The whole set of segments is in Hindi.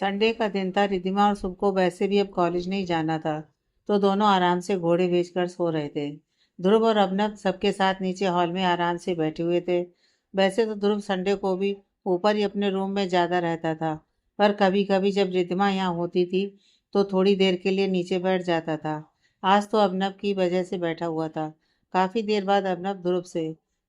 संडे का दिन था। रिद्धिमा और सुबह को वैसे भी अब कॉलेज नहीं जाना था, तो दोनों आराम से घोड़े बेचकर सो रहे थे। ध्रुव और अभिनव सबके साथ नीचे हॉल में आराम से बैठे हुए थे। वैसे तो ध्रुव संडे को भी ऊपर ही अपने रूम में ज़्यादा रहता था, पर कभी कभी जब रिद्धिमा यहाँ होती थी तो थोड़ी देर के लिए नीचे बैठ जाता था। आज तो अभिनव की वजह से बैठा हुआ था। काफ़ी देर बाद अभिनव ध्रुव से,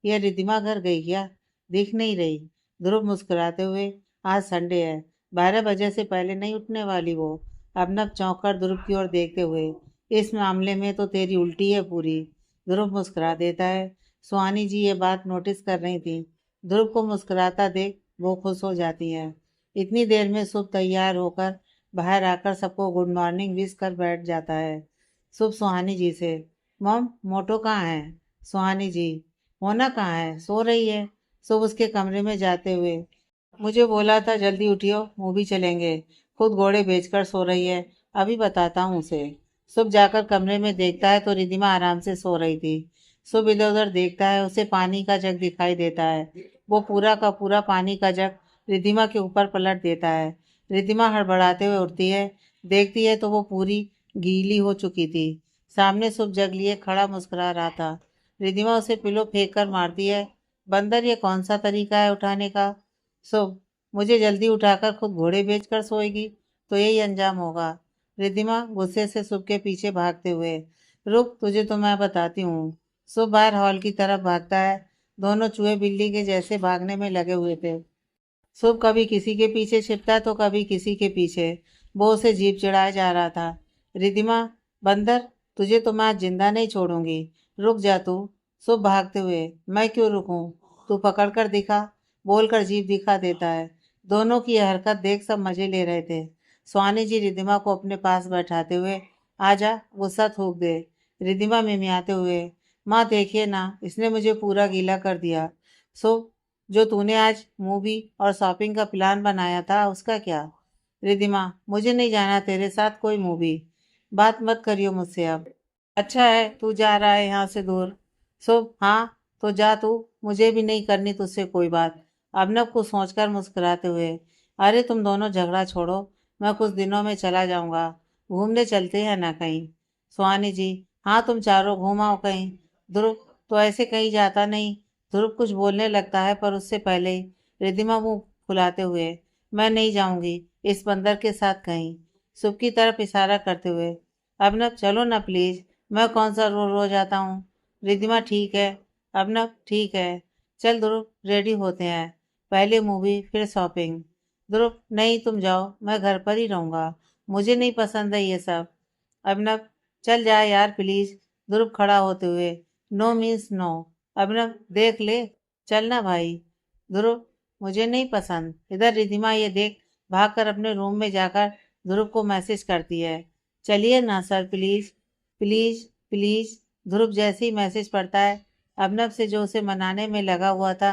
यह रिद्धिमा घर गई क्या? दिख नहीं रही। ध्रुव मुस्कुराते हुए, आज संडे है, 12 बजे से पहले नहीं उठने वाली वो। अर्नब चौंक कर ध्रुव की ओर देखते हुए, इस मामले में तो तेरी उल्टी है पूरी। ध्रुव मुस्कुरा देता है। सुहानी जी ये बात नोटिस कर रही थी। ध्रुव को मुस्कुराता देख वो खुश हो जाती है। इतनी देर में शुभ तैयार होकर बाहर आकर सबको गुड मॉर्निंग विश कर बैठ जाता है। शुभ सुहानी जी से, मॉम मोटो कहाँ है? सुहानी जी, मोना कहाँ है? सो रही है। शुभ उसके कमरे में जाते हुए, मुझे बोला था जल्दी उठियो, मूवी चलेंगे। खुद घोड़े बेचकर सो रही है, अभी बताता हूँ उसे। सुबह जाकर कमरे में देखता है तो रिधिमा आराम से सो रही थी। सुबह इधर उधर देखता है, उसे पानी का जग दिखाई देता है। वो पूरा का पूरा पानी का जग रिधिमा के ऊपर पलट देता है। रिधिमा हड़बड़ाते हुए उठती है, देखती है तो वो पूरी गीली हो चुकी थी। सामने सुबह जग लिए खड़ा मुस्कुरा रहा था। रिधिमा उसे पिलो फेंक कर मारती है, बंदर ये कौन सा तरीका है उठाने का? सो मुझे जल्दी उठाकर खुद घोड़े बेचकर सोएगी तो यही अंजाम होगा। रिद्धिमा गुस्से से सुब के पीछे भागते हुए, रुक तुझे तो मैं बताती हूँ। सुब बाहर हॉल की तरफ भागता है। दोनों चूहे बिल्ली के जैसे भागने में लगे हुए थे। सुब कभी किसी के पीछे छिपता तो कभी किसी के पीछे। वो उसे जीप चढ़ाया जा रहा था। रिद्धिमा, बंदर, तुझे तो मैं आज जिंदा नहीं छोड़ूंगी। रुक जा तू। सुब भागते हुए, मैं क्यों रुकूं? तू पकड़ कर दिखा, बोलकर जीप दिखा देता है। दोनों की यह हरकत देख सब मजे ले रहे थे। स्वानी जी रिद्धिमा को अपने पास बैठाते हुए, आजा गुस्सा थूक दे। रिद्धिमा मिमियाते हुए, माँ देखिए ना, इसने मुझे पूरा गीला कर दिया। सो जो तूने आज मूवी और शॉपिंग का प्लान बनाया था उसका क्या? रिद्धिमा, मुझे नहीं जाना तेरे साथ कोई मूवी। बात मत करियो मुझसे अब। अच्छा है तू जा रहा है यहाँ से दूर। सो हाँ, तो जा तू, मुझे भी नहीं करनी तुझसे कोई बात। अभिनव को सोचकर मुस्कुराते हुए, अरे तुम दोनों झगड़ा छोड़ो, मैं कुछ दिनों में चला जाऊंगा, घूमने चलते हैं ना कहीं। सुहानी जी, हाँ तुम चारों घूम आओ कहीं। ध्रुव, तो ऐसे कहीं जाता नहीं। ध्रुव कुछ बोलने लगता है पर उससे पहले ही रिद्धिमा मुंह फुलाते हुए, मैं नहीं जाऊंगी इस बंदर के साथ कहीं। सुब की तरफ इशारा करते हुए, अभिनव चलो ना प्लीज, मैं कौन सा रोज रोज आता हूँ। रिद्धिमा, ठीक है। अभिनव, ठीक है। चल ध्रुव, रेडी होते हैं, पहले मूवी फिर शॉपिंग। ध्रुव, नहीं तुम जाओ, मैं घर पर ही रहूंगा, मुझे नहीं पसंद है ये सब। अभिनव, चल जा यार प्लीज। ध्रुव खड़ा होते हुए, नो मीन्स नो। अभिनव, देख ले, चलना भाई। ध्रुव, मुझे नहीं पसंद। इधर रिद्धिमा ये देख भागकर अपने रूम में जाकर ध्रुव को मैसेज करती है, चलिए ना सर प्लीज, प्लीज प्लीज। ध्रुव जैसे ही मैसेज पढ़ता है, अभिनव से जो उसे मनाने में लगा हुआ था,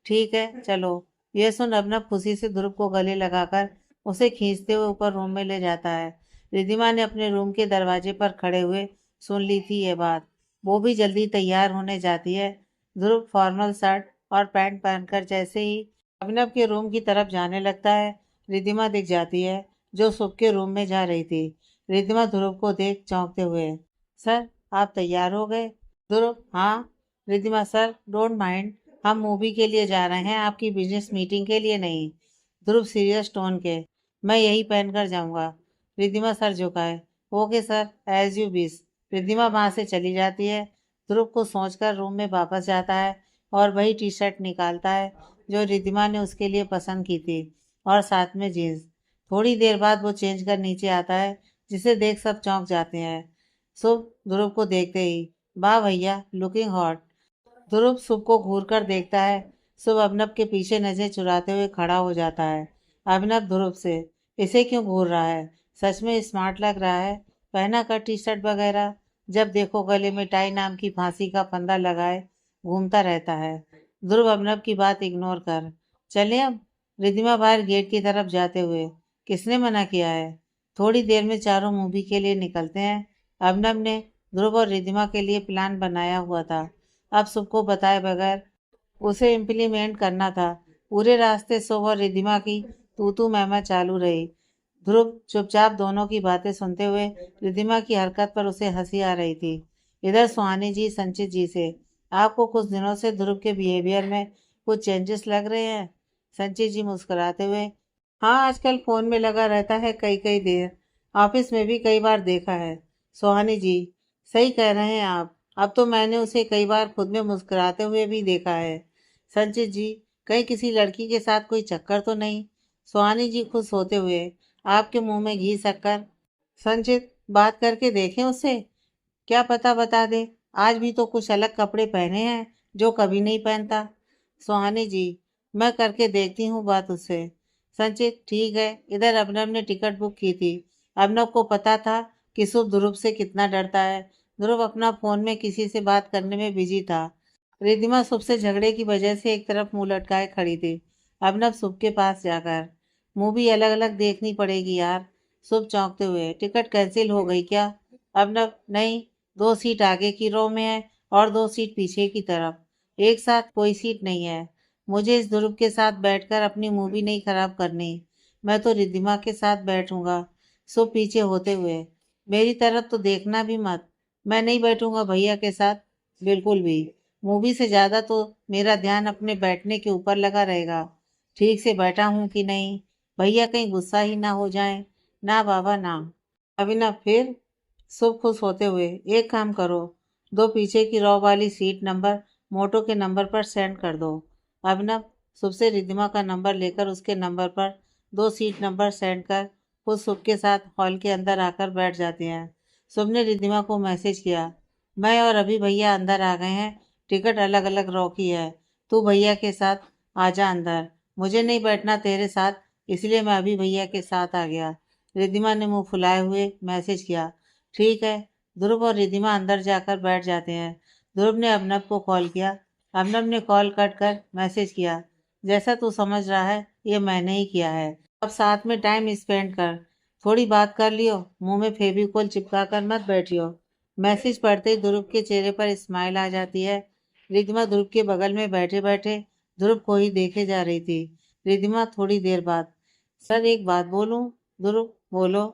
ठीक है चलो। यह सुन अभिनव खुशी से ध्रुव को गले लगाकर उसे खींचते हुए ऊपर रूम में ले जाता है। रिद्धिमा ने अपने रूम के दरवाजे पर खड़े हुए सुन ली थी ये बात। वो भी जल्दी तैयार होने जाती है। ध्रुव फॉर्मल शर्ट और पैंट पहनकर जैसे ही अभिनव के रूम की तरफ जाने लगता है, रिद्धिमा दिख जाती है जो सुब के रूम में जा रही थी। रिद्धिमा ध्रुव को देख चौंकते हुए, सर आप तैयार हो गए? ध्रुव, हाँ। रिद्धिमा, सर डोंट माइंड, हम मूवी के लिए जा रहे हैं, आपकी बिजनेस मीटिंग के लिए नहीं। ध्रुव सीरियस टोन के, मैं यही पहनकर जाऊंगा। रिद्धिमा सर झुकाए, okay sir, as you wish. Riddhima वहां से चली जाती है। ध्रुव को सोचकर रूम में वापस जाता है और वही टी शर्ट निकालता है जो रिद्धिमा ने उसके लिए पसंद की थी, और साथ में जीन्स। थोड़ी देर बाद वो चेंज कर नीचे आता है, जिसे देख सब चौंक जाते हैं। शुभ ध्रुव को देखते ही, वाह भैया लुकिंग हॉट। ध्रुव शुभ को घूर कर देखता है। शुभ अभिनव के पीछे नजर चुराते हुए खड़ा हो जाता है। अभिनव ध्रुव से, इसे क्यों घूर रहा है? सच में स्मार्ट लग रहा है, पहना कर टी शर्ट वगैरह। जब देखो गले में टाई नाम की फांसी का फंदा लगाए घूमता रहता है। ध्रुव अभिनव की बात इग्नोर कर, चले अब। रिद्धिमा बाहर गेट की तरफ जाते हुए, किसने मना किया है? थोड़ी देर में चारों मूवी के लिए निकलते हैं। अभिनव ने ध्रुव और रिद्धिमा के लिए प्लान बनाया हुआ था, अब सबको बताए बगैर उसे इम्प्लीमेंट करना था। पूरे रास्ते सुबह रिद्धिमा की तू तू मैं चालू रही। ध्रुव चुपचाप दोनों की बातें सुनते हुए रिद्धिमा की हरकत पर उसे हंसी आ रही थी। इधर सुहानी जी संचित जी से, आपको कुछ दिनों से ध्रुव के बिहेवियर में कुछ चेंजेस लग रहे हैं? संचित जी मुस्कुराते हुए, हाँ आजकल फोन में लगा रहता है कई कई देर, ऑफिस में भी कई बार देखा है। सुहानी जी, सही कह रहे हैं आप, अब तो मैंने उसे कई बार खुद में मुस्कुराते हुए भी देखा है। संचित जी, कहीं किसी लड़की के साथ कोई चक्कर तो नहीं? सुहानी जी खुश होते हुए, आपके मुंह में घी शक्कर। संचित, बात करके देखें उससे, क्या पता बता दे। आज भी तो कुछ अलग कपड़े पहने हैं जो कभी नहीं पहनता। सुहानी जी, मैं करके देखती हूँ बात उससे। संचित, ठीक है। इधर अभिनव ने टिकट बुक की थी। अभिनव को पता था कि शुभ ध्रुव से कितना डरता है। ध्रुव अपना फोन में किसी से बात करने में बिजी था। रिद्धिमा शुभ से झगड़े की वजह से एक तरफ मुंह लटकाए खड़ी थी। अभिनव शुभ के पास जाकर, मूवी अलग अलग देखनी पड़ेगी यार। शुभ चौंकते हुए, टिकट कैंसिल हो गई क्या? अभिनव, नहीं, 2 सीट आगे की रो में है और 2 सीट पीछे की तरफ। एक साथ कोई सीट नहीं है। मुझे इस ध्रुव के साथ बैठकर अपनी मूवी नहीं खराब करनी। मैं तो रिद्धिमा के साथ बैठूंगा। शुभ पीछे होते हुए, मेरी तरफ तो देखना भी मत। मैं नहीं बैठूंगा भैया के साथ, बिल्कुल भी। मूवी से ज्यादा तो मेरा ध्यान अपने बैठने के ऊपर लगा रहेगा। ठीक से बैठा हूं कि नहीं, भैया कहीं गुस्सा ही ना हो जाए। ना बाबा ना। अभिनव, फिर? शुभ खुश होते हुए, एक काम करो, 2 पीछे की रो वाली सीट नंबर मोटो के नंबर पर सेंड कर दो। अभिनव शुभ से रिद्धिमा का नंबर लेकर उसके नंबर पर 2 सीट नंबर सेंड कर खुद शुभ के साथ हॉल के अंदर आकर बैठ जाते हैं। शुभ ने रिद्धिमा को मैसेज किया, मैं और अभी भैया अंदर आ गए हैं, टिकट अलग अलग रो की है, तू भैया के साथ आजा अंदर। मुझे नहीं बैठना तेरे साथ, इसलिए मैं अभी भैया के साथ आ गया। रिद्धिमा ने मुंह फुलाए हुए मैसेज किया, ठीक है। ध्रुव और रिद्धिमा अंदर जाकर बैठ जाते हैं। ध्रुव ने अभिनव को कॉल किया। अभिनव ने कॉल कट कर मैसेज किया, जैसा तू समझ रहा है ये मैंने ही किया है। अब साथ में टाइम स्पेंड कर, थोड़ी बात कर लियो, मुंह में फेविकोल चिपका कर मत बैठियो। मैसेज पढ़ते ही ध्रुव के चेहरे पर स्माइल आ जाती है। रिद्धिमा ध्रुव के बगल में बैठे बैठे ध्रुव को ही देखे जा रही थी। रिद्धिमा थोड़ी देर बाद, सर एक बात बोलूं? ध्रुव, बोलो।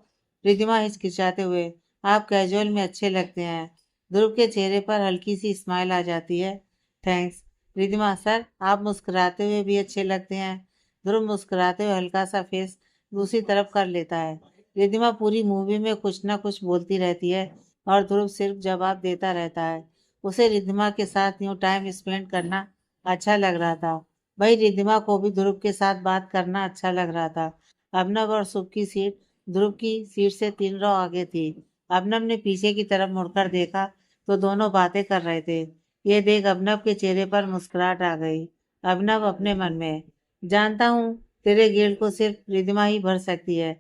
रिद्धिमा हिचकिचाते हुए, आप कैजुअल में अच्छे लगते हैं। ध्रुव के चेहरे पर हल्की सी स्माइल आ जाती है। थैंक्स। रिद्धिमा, सर आप मुस्कुराते हुए भी अच्छे लगते हैं। ध्रुव मुस्कुराते हुए हल्का सा फेस दूसरी तरफ कर लेता है। रिद्धिमा पूरी मूवी में कुछ ना कुछ बोलती रहती है और ध्रुव सिर्फ जवाब देता रहता है। उसे रिद्धिमा के साथ यूं टाइम स्पेंड करना अच्छा लग रहा था। वही रिद्धिमा को भी ध्रुव के साथ बात करना अच्छा लग रहा था। अभिनव और शुभ की सीट ध्रुव की सीट से 3 रो आगे थी। अभिनव ने पीछे की तरफ मुड़कर देखा तो दोनों बातें कर रहे थे। ये देख अभिनव के चेहरे पर मुस्कुराहट आ गई। अभिनव अपने मन में, जानता हूँ तेरे गिल्ड को सिर्फ रिद्धिमा ही भर सकती है।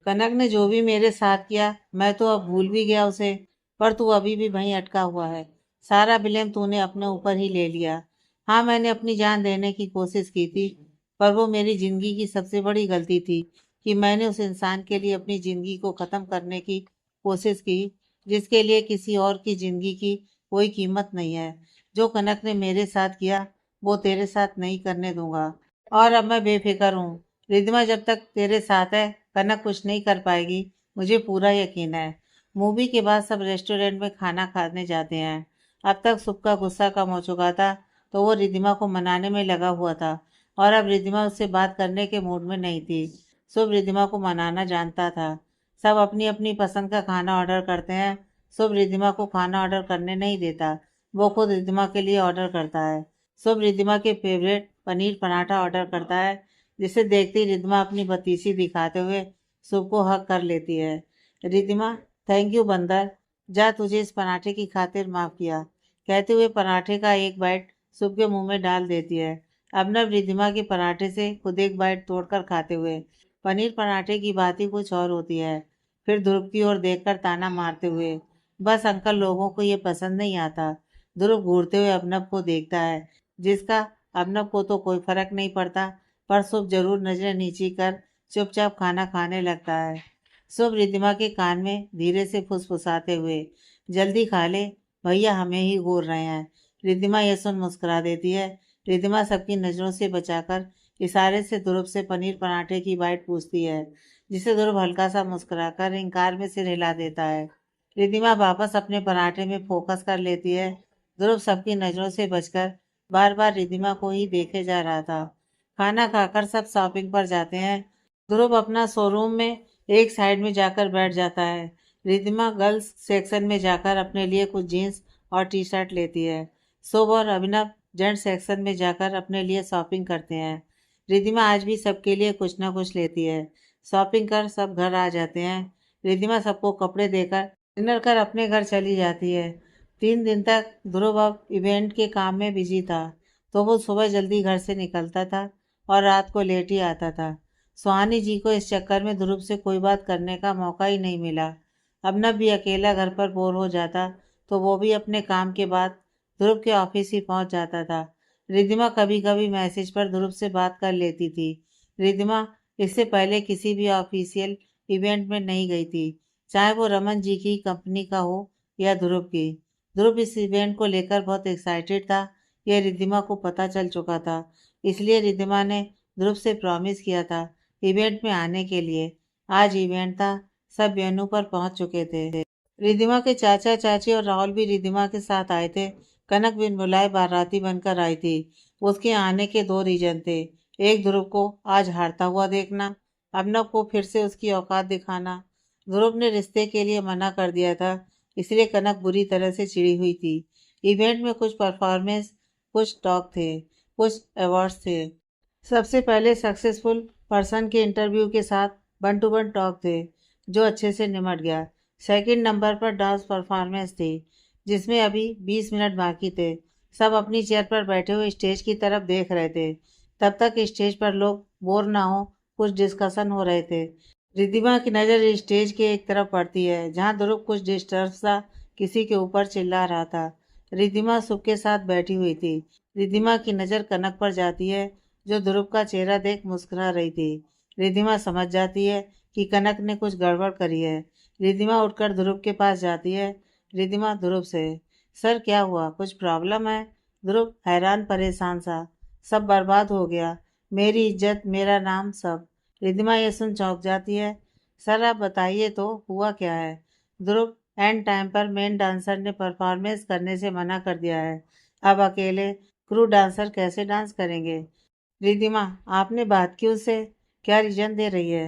कनक ने जो भी मेरे साथ किया मैं तो अब भूल भी गया उसे, पर तू अभी भी वहीं अटका हुआ है। सारा ब्लेम तूने अपने ऊपर ही ले लिया। हाँ, मैंने अपनी जान देने की कोशिश की थी, पर वो मेरी जिंदगी की सबसे बड़ी गलती थी कि मैंने उस इंसान के लिए अपनी जिंदगी को खत्म करने की कोशिश की जिसके लिए किसी और की जिंदगी की कोई कीमत नहीं है। जो कनक ने मेरे साथ किया वो तेरे साथ नहीं करने दूंगा। और अब मैं बेफिक्र हूँ। रिद्धिमा जब तक तेरे साथ है कनक कुछ नहीं कर पाएगी, मुझे पूरा यकीन है। मूवी के बाद सब रेस्टोरेंट में खाना खाने जाते हैं। अब तक सुख का गुस्सा कम हो चुका था तो वो रिद्धिमा को मनाने में लगा हुआ था और अब रिद्धिमा उससे बात करने के मूड में नहीं थी। शुभ रिद्धिमा को मनाना जानता था। सब अपनी अपनी पसंद का खाना ऑर्डर करते हैं। शुभ रिद्धिमा को खाना ऑर्डर करने नहीं देता, वो खुद रिद्धिमा के लिए ऑर्डर करता है। शुभ रिद्धिमा के फेवरेट पनीर पराठा ऑर्डर करता है, जिसे देखते ही रिद्धिमा अपनी भतीसी दिखाते हुए शुभ को हक कर लेती है। रिद्धिमा, थैंक यू बंदर, जा तुझे इस पराठे की खातिर माफ किया, कहते हुए पराठे का एक बाइट शुभ के मुंह में डाल देती है। अभिनव रिद्धिमा के पराठे से खुद एक बाइट तोड़कर खाते हुए, पनीर पराठे की बात ही कुछ और होती है। फिर ध्रुव की ओर देखकर ताना मारते हुए, बस अंकल लोगों को ये पसंद नहीं आता। ध्रुव घूरते हुए अभिनव को देखता है, जिसका अभिनव को तो कोई फर्क नहीं पड़ता, पर शुभ जरूर नजरें नीची कर चुपचाप खाना खाने लगता है। शुभ रिद्धिमा के कान में धीरे से फुसफुसाते हुए, जल्दी खा ले, भैया हमें ही घूर रहे हैं। रिद्धिमा यह सुन मुस्कुरा देती है। रिद्धिमा सबकी नजरों से बचाकर इशारे से ध्रुव से पनीर पराठे की बाइट पूछती है, जिसे ध्रुव हल्का सा मुस्कुराकर इंकार में सिर हिला देता है। रिद्धिमा वापस अपने पराठे में फोकस कर लेती है। ध्रुव सबकी नजरों से बचकर बार बार रिद्धिमा को ही देखे जा रहा था। खाना खाकर सब शॉपिंग पर जाते हैं। ध्रुव अपना शोरूम में एक साइड में जाकर बैठ जाता है। रिद्धिमा गर्ल्स सेक्शन में जाकर अपने लिए कुछ जीन्स और टी शर्ट लेती है। शुभ और अभिनव जेंट्स सेक्शन में जाकर अपने लिए शॉपिंग करते हैं। रिद्धिमा आज भी सबके लिए कुछ ना कुछ लेती है। शॉपिंग कर सब घर आ जाते हैं। रिद्धिमा सबको कपड़े देकर डिनर कर अपने घर चली जाती है। 3 दिन तक ध्रुव अब इवेंट के काम में बिजी था, तो वो सुबह जल्दी घर से निकलता था और रात को लेट ही आता था। सुहानी जी को इस चक्कर में ध्रुव से कोई बात करने का मौका ही नहीं मिला। अबनव भी अकेला घर पर बोर हो जाता, तो वो भी अपने काम के बाद ध्रुव के ऑफिस ही पहुंच जाता था। रिद्धिमा कभी कभी मैसेज पर ध्रुव से बात कर लेती थी। रिद्धिमा इससे पहले किसी भी ऑफिशियल इवेंट में नहीं गई थी, चाहे वो रमन जी की कंपनी का हो या ध्रुव की। ध्रुव इस इवेंट को लेकर बहुत एक्साइटेड था। यह रिद्धिमा को पता चल चुका था, इसलिए रिद्धिमा ने ध्रुव से प्रॉमिस किया था इवेंट में आने के लिए। आज इवेंट था, सब वेन्यू पर पहुंच चुके थे। रिद्धिमा के चाचा चाची और राहुल भी रिद्धिमा के साथ आए थे। कनक बिन बुलाए बाराती बनकर आई थी। उसके आने के दो रीजन थे। एक, ध्रुव को आज हारता हुआ देखना, अभिनव को फिर से उसकी औकात दिखाना। ध्रुव ने रिश्ते के लिए मना कर दिया था, इसलिए कनक बुरी तरह से चिढ़ी हुई थी। इवेंट में कुछ परफॉर्मेंस, कुछ टॉक थे, कुछ अवार्ड्स थे। सबसे पहले सक्सेसफुल पर्सन के इंटरव्यू के साथ वन टू वन टॉक थे, जो अच्छे से निमट गया। सेकंड नंबर पर डांस परफॉर्मेंस थी, जिसमें अभी 20 मिनट बाकी थे। सब अपनी चेयर पर बैठे हुए स्टेज की तरफ देख रहे थे। तब तक स्टेज पर लोग बोर ना हो, कुछ डिस्कशन हो रहे थे। रिद्धिमा की नज़र स्टेज के एक तरफ पड़ती है, जहाँ ध्रुव कुछ डिस्टर्ब सा किसी के ऊपर चिल्ला रहा था। रिद्धिमा सुख के साथ बैठी हुई थी। रिद्धिमा की नज़र कनक पर जाती है, जो ध्रुव का चेहरा देख मुस्कुरा रही थी। रिद्धिमा समझ जाती है कि कनक ने कुछ गड़बड़ करी है। रिद्धिमा उठकर ध्रुव के पास जाती है। रिद्धिमा ध्रुव से, सर क्या हुआ, कुछ प्रॉब्लम है? ध्रुव हैरान परेशान सा, सब बर्बाद हो गया, मेरी इज्जत, मेरा नाम, सब। रिद्धिमा ये सुन चौंक जाती है। सर आप बताइए तो हुआ क्या है? ध्रुव, एंड टाइम पर मेन डांसर ने परफॉर्मेंस करने से मना कर दिया है। अब अकेले क्रू डांसर कैसे डांस करेंगे? रिद्धिमा, आपने बात की उससे? क्या रीजन दे रही है?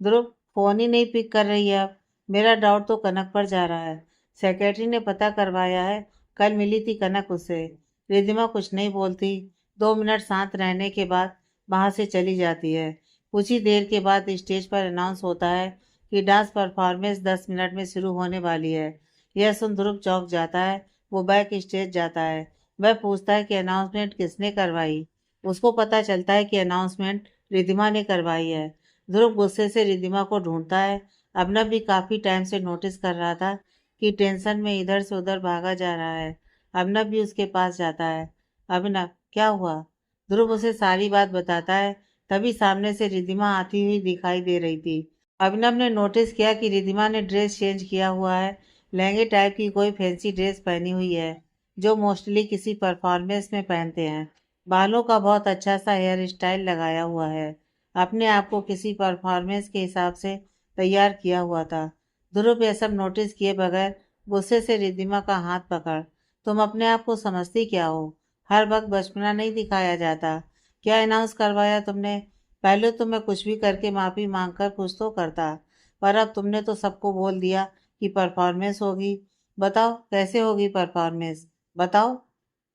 ध्रुव, फोन ही नहीं पिक कर रही है अब। मेरा डाउट तो कनक पर जा रहा है। सेक्रेटरी ने पता करवाया है, कल मिली थी कनक उससे। रिद्धिमा कुछ नहीं बोलती। 2 मिनट शांत रहने के बाद वहां से चली जाती है। कुछ ही देर के बाद स्टेज पर अनाउंस होता है कि डांस परफॉर्मेंस 10 मिनट में शुरू होने वाली है। यह सुन ध्रुव चौंक जाता है। वो बैक स्टेज जाता है। वह पूछता है कि अनाउंसमेंट किसने करवाई। उसको पता चलता है कि अनाउंसमेंट रिद्धिमा ने करवाई है। ध्रुव गुस्से से रिद्धिमा को ढूंढता है। अभिनव भी काफी टाइम से नोटिस कर रहा था कि टेंशन में इधर से उधर भागा जा रहा है। अभिनव भी उसके पास जाता है। अभिनव, क्या हुआ? ध्रुव उसे सारी बात बताता है। तभी सामने से रिद्धिमा आती हुई दिखाई दे रही थी। अभिनव ने नोटिस किया कि रिद्धिमा ने ड्रेस चेंज किया हुआ है। लहंगे टाइप की कोई फैंसी ड्रेस पहनी हुई है, जो मोस्टली किसी परफॉर्मेंस में पहनते हैं। बालों का बहुत अच्छा सा हेयर स्टाइल लगाया हुआ है। अपने आप को किसी परफॉर्मेंस के हिसाब से तैयार किया हुआ था। ध्रुव यह सब नोटिस किए बगैर गुस्से से रिद्धिमा का हाथ पकड़, तुम अपने आप को समझती क्या हो? हर वक्त बचपना नहीं दिखाया जाता। क्या अनाउंस करवाया तुमने? पहले तो मैं कुछ भी करके माफी मांगकर कुछ तो करता, पर अब तुमने तो सबको बोल दिया कि परफॉर्मेंस होगी। बताओ कैसे होगी परफॉर्मेंस, बताओ।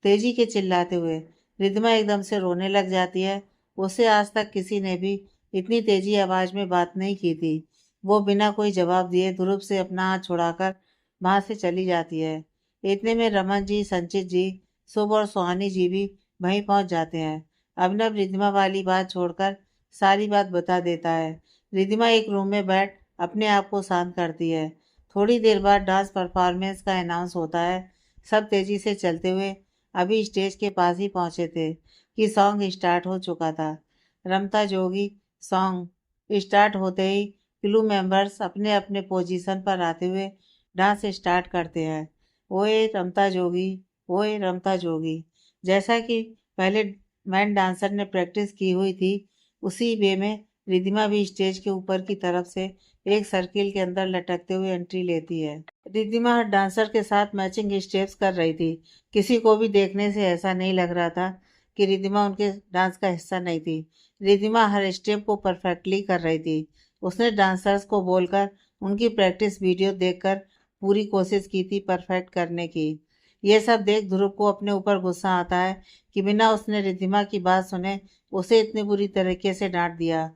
तेजी के चिल्लाते हुए रिद्धिमा एकदम से रोने लग जाती है। उससे आज तक किसी ने भी इतनी तेजी आवाज में बात नहीं की थी। वो बिना कोई जवाब दिए ध्रुव से अपना हाथ छुड़ाकर वहां से चली जाती है। इतने में रमन जी, संचित जी, शुभ और सुहानी जी भी वहीं पहुंच जाते हैं। अभिनव रिद्धिमा वाली बात छोड़कर सारी बात बता देता है। रिद्धिमा एक रूम में बैठ अपने आप को शांत करती है। थोड़ी देर बाद डांस परफॉर्मेंस का अनाउंस होता है। सब तेजी से चलते हुए अभी स्टेज के पास ही पहुंचे थे कि सॉन्ग स्टार्ट हो चुका था। रमता जोगी सॉन्ग स्टार्ट होते ही क्रू मेंबर्स अपने अपने पोजीशन पर आते हुए डांस स्टार्ट करते हैं। ओए रमता जोगी, ओए रमता जोगी। जैसा कि पहले मैन डांसर ने प्रैक्टिस की हुई थी, उसी वे में रिद्धिमा भी स्टेज के ऊपर की तरफ से एक सर्किल के अंदर लटकते हुए एंट्री लेती है। रिद्धिमा हर डांसर के साथ मैचिंग स्टेप्स कर रही थी। किसी को भी देखने से ऐसा नहीं लग रहा था कि रिद्धिमा उनके डांस का हिस्सा नहीं थी। रिद्धिमा हर स्टेप को परफेक्टली कर रही थी। उसने डांसर्स को बोलकर उनकी प्रैक्टिस वीडियो देखकर पूरी कोशिश की थी परफेक्ट करने की। ये सब देख ध्रुव को अपने ऊपर गुस्सा आता है कि बिना उसने रिद्धिमा की बात सुने उसे इतनी बुरी तरीके से डांट दिया।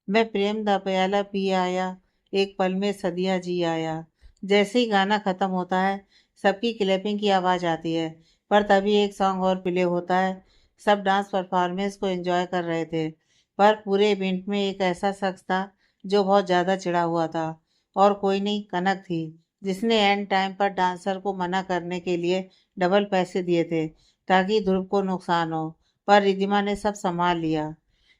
मैं प्रेम दा प्याला पी आया, एक पल में सदिया जी आया। जैसे ही गाना खत्म होता है सबकी क्लैपिंग की आवाज़ आती है, पर तभी एक सॉन्ग और प्ले होता है। सब डांस परफॉर्मेंस को एंजॉय कर रहे थे, पर पूरे इवेंट में एक ऐसा शख्स था जो बहुत ज़्यादा चिढ़ा हुआ था। और कोई नहीं, कनक थी, जिसने एंड टाइम पर डांसर को मना करने के लिए डबल पैसे दिए थे ताकि ध्रुव को नुकसान हो। पर रिद्धिमा ने सब संभाल लिया।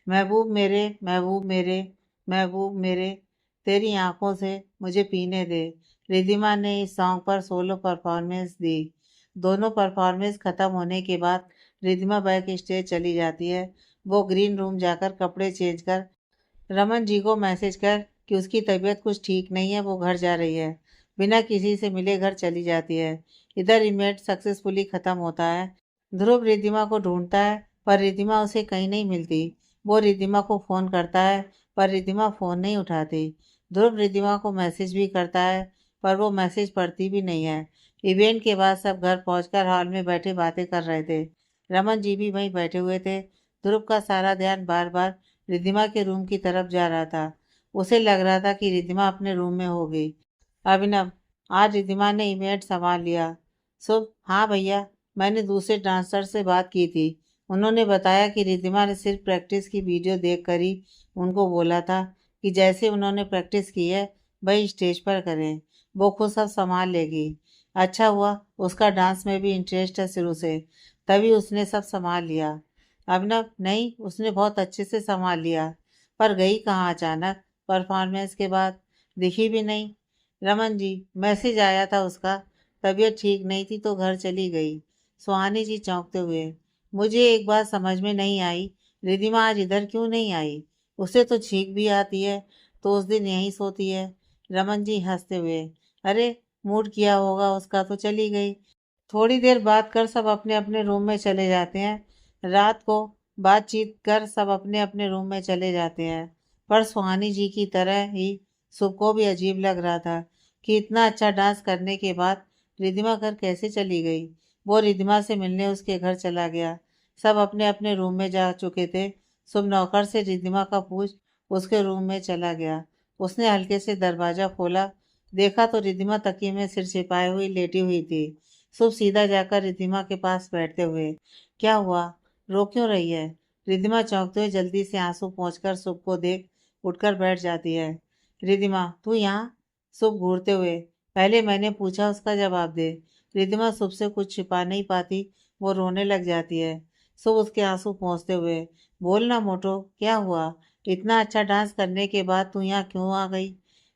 महबूब मेरे, महबूब मेरे, महबूब मेरे, तेरी आंखों से मुझे पीने दे। रिद्धिमा ने इस सॉन्ग पर सोलो परफॉर्मेंस दी। दोनों परफॉर्मेंस खत्म होने के बाद रिद्धिमा बैक स्टेज चली जाती है। वो ग्रीन रूम जाकर कपड़े चेंज कर रमन जी को मैसेज कर कि उसकी तबीयत कुछ ठीक नहीं है, वो घर जा रही है। बिना किसी से मिले घर चली जाती है। इधर इवेंट सक्सेसफुली खत्म होता है। ध्रुव रिद्धिमा को ढूंढता है, पर रिद्धिमा उसे कहीं नहीं मिलती। वो रिद्धिमा को फ़ोन करता है, पर रिद्धिमा फ़ोन नहीं उठाती। ध्रुव रिद्धिमा को मैसेज भी करता है, पर वो मैसेज पढ़ती भी नहीं है। इवेंट के बाद सब घर पहुंचकर हॉल में बैठे बातें कर रहे थे। रमन जी भी वहीं बैठे हुए थे। ध्रुव का सारा ध्यान बार बार रिद्धिमा के रूम की तरफ जा रहा था। उसे लग रहा था कि रिद्धिमा अपने रूम में होगी। अभिनव, आज रिद्धिमा ने इवेंट संभाल लिया। शुभ, हाँ भैया, मैंने दूसरे डांसर से बात की थी। उन्होंने बताया कि रिद्धिमा ने सिर्फ प्रैक्टिस की वीडियो देखकर ही उनको बोला था कि जैसे उन्होंने प्रैक्टिस की है वही स्टेज पर करें। वो खुद सब संभाल लेगी। अच्छा हुआ, उसका डांस में भी इंटरेस्ट है शुरू से, तभी उसने सब संभाल लिया। अभिनव, नहीं, उसने बहुत अच्छे से संभाल लिया। पर गई कहाँ अचानक? परफॉर्मेंस के बाद दिखी भी नहीं। रमन जी, मैसेज आया था उसका, तबीयत ठीक नहीं थी तो घर चली गई। सुहानी जी चौंकते हुए, मुझे एक बात समझ में नहीं आई, रिद्धिमा आज इधर क्यों नहीं आई? उसे तो छींक भी आती है, तो उस दिन यहीं सोती है। रमन जी हंसते हुए, अरे, मूड किया होगा उसका तो चली गई। थोड़ी देर बात कर सब अपने अपने रूम में चले जाते हैं। रात को बातचीत कर सब अपने अपने रूम में चले जाते हैं। पर सुहानी जी की तरह ही सुख को भी अजीब लग रहा था कि इतना अच्छा डांस करने के बाद रिद्धिमा घर कैसे चली गई। वो रिद्धिमा से मिलने उसके घर चला गया। सब अपने अपने रूम में जा चुके थे। सुबह नौकर से रिद्धिमा का पूछ उसके रूम में चला गया। उसने हल्के से दरवाजा खोला, देखा तो रिद्धिमा तकिए में सिर छिपाए हुई लेटी हुई थी। शुभ सीधा जाकर रिद्धिमा के पास बैठते हुए, क्या हुआ, रो क्यों रही है? रिद्धिमा चौंकते हुए जल्दी से आंसू पोंछकर शुभ को देख उठकर बैठ जाती है। रिद्धिमा, तू यहाँ? शुभ घूरते हुए, पहले मैंने पूछा उसका जवाब दे। रिद्धिमा शुभ से कुछ छिपा नहीं पाती, वो रोने लग जाती है। शुभ उसके आंसू पोंछते हुए, बोल ना मोटो, क्या हुआ? इतना अच्छा डांस करने के बाद तू यहाँ क्यों आ गई?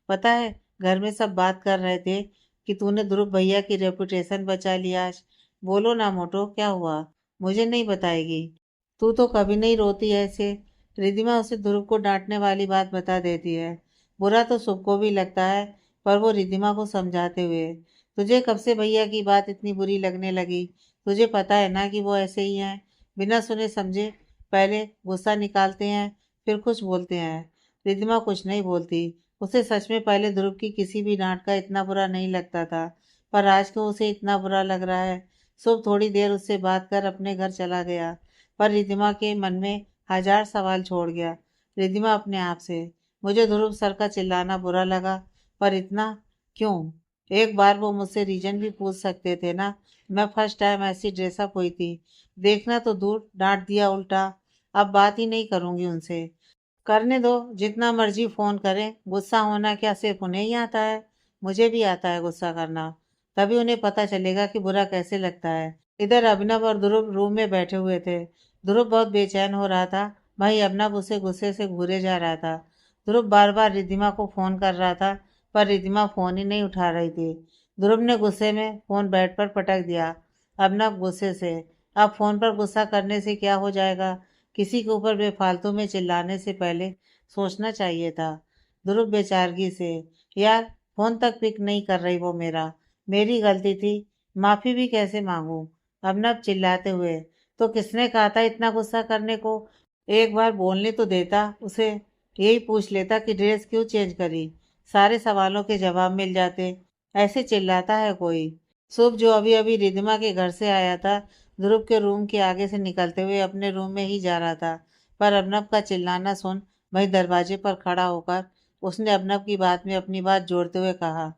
पता है, घर में सब बात कर रहे थे कि तूने ध्रुव भैया की रेपुटेशन बचा लिया आज। बोलो ना मोटो, क्या हुआ? मुझे नहीं बताएगी? तू तो कभी नहीं रोती ऐसे। रिद्धिमा उसे ध्रुव को डांटने वाली बात बता देती है। बुरा तो सबको भी लगता है, पर वो रिद्धिमा को समझाते हुए, तुझे कब से भैया की बात इतनी बुरी लगने लगी? तुझे पता है ना कि वो ऐसे ही हैं, बिना सुने समझे पहले गुस्सा निकालते हैं, फिर कुछ बोलते हैं। रिद्धिमा कुछ नहीं बोलती। उसे सच में पहले ध्रुव की किसी भी डांट का इतना बुरा नहीं लगता था, पर आज क्यों उसे इतना बुरा लग रहा है। शुभ थोड़ी देर उससे बात कर अपने घर चला गया, पर रिद्धिमा के मन में हजार सवाल छोड़ गया। रिद्धिमा अपने आप से, मुझे ध्रुव सर का चिल्लाना बुरा लगा, पर इतना क्यों? एक बार वो मुझसे रीजन भी पूछ सकते थे ना। मैं फर्स्ट टाइम ऐसी ड्रेसअप हुई थी, देखना तो दूर डांट दिया उल्टा। अब बात ही नहीं करूंगी उनसे। करने दो, जितना मर्जी फोन करें, गुस्सा होना क्या सिर्फ उन्हें ही आता है? मुझे भी आता है गुस्सा करना। तभी उन्हें पता चलेगा कि बुरा कैसे लगता है। इधर अभिनव और ध्रुव रूम में बैठे हुए थे। ध्रुव बहुत बेचैन हो रहा था। भाई अभिनव उसे गुस्से से घूरे जा रहा था। ध्रुव बार बार रिद्धिमा को फोन कर रहा था, पर रिद्धिमा फोन ही नहीं उठा रही थी। ध्रुव ने गुस्से में फोन बेड पर पटक दिया। अभिनव गुस्से से, अब फोन पर गुस्सा करने से क्या हो जाएगा? किसी के ऊपर बेफालतू में चिल्लाने से पहले सोचना चाहिए था। ध्रुव बेचारगी से, यार फोन तक पिक नहीं कर रही वो मेरा, मेरी गलती थी, माफी भी कैसे मांगू। अबनब चिल्लाते हुए, तो किसने कहा था इतना गुस्सा करने को, एक बार बोलने तो देता उसे, यही पूछ लेता कि ड्रेस क्यों चेंज करी, सारे सवालों के जवाब मिल जाते। ऐसे चिल्लाता है कोई। शुभ जो अभी अभी रिधिमा के घर से आया था, ध्रुव के रूम के आगे से निकलते हुए अपने रूम में ही जा रहा था, पर अर्नब का चिल्लाना सुन वही दरवाजे पर खड़ा होकर उसने अर्नब की बात में अपनी बात जोड़ते हुए कहा,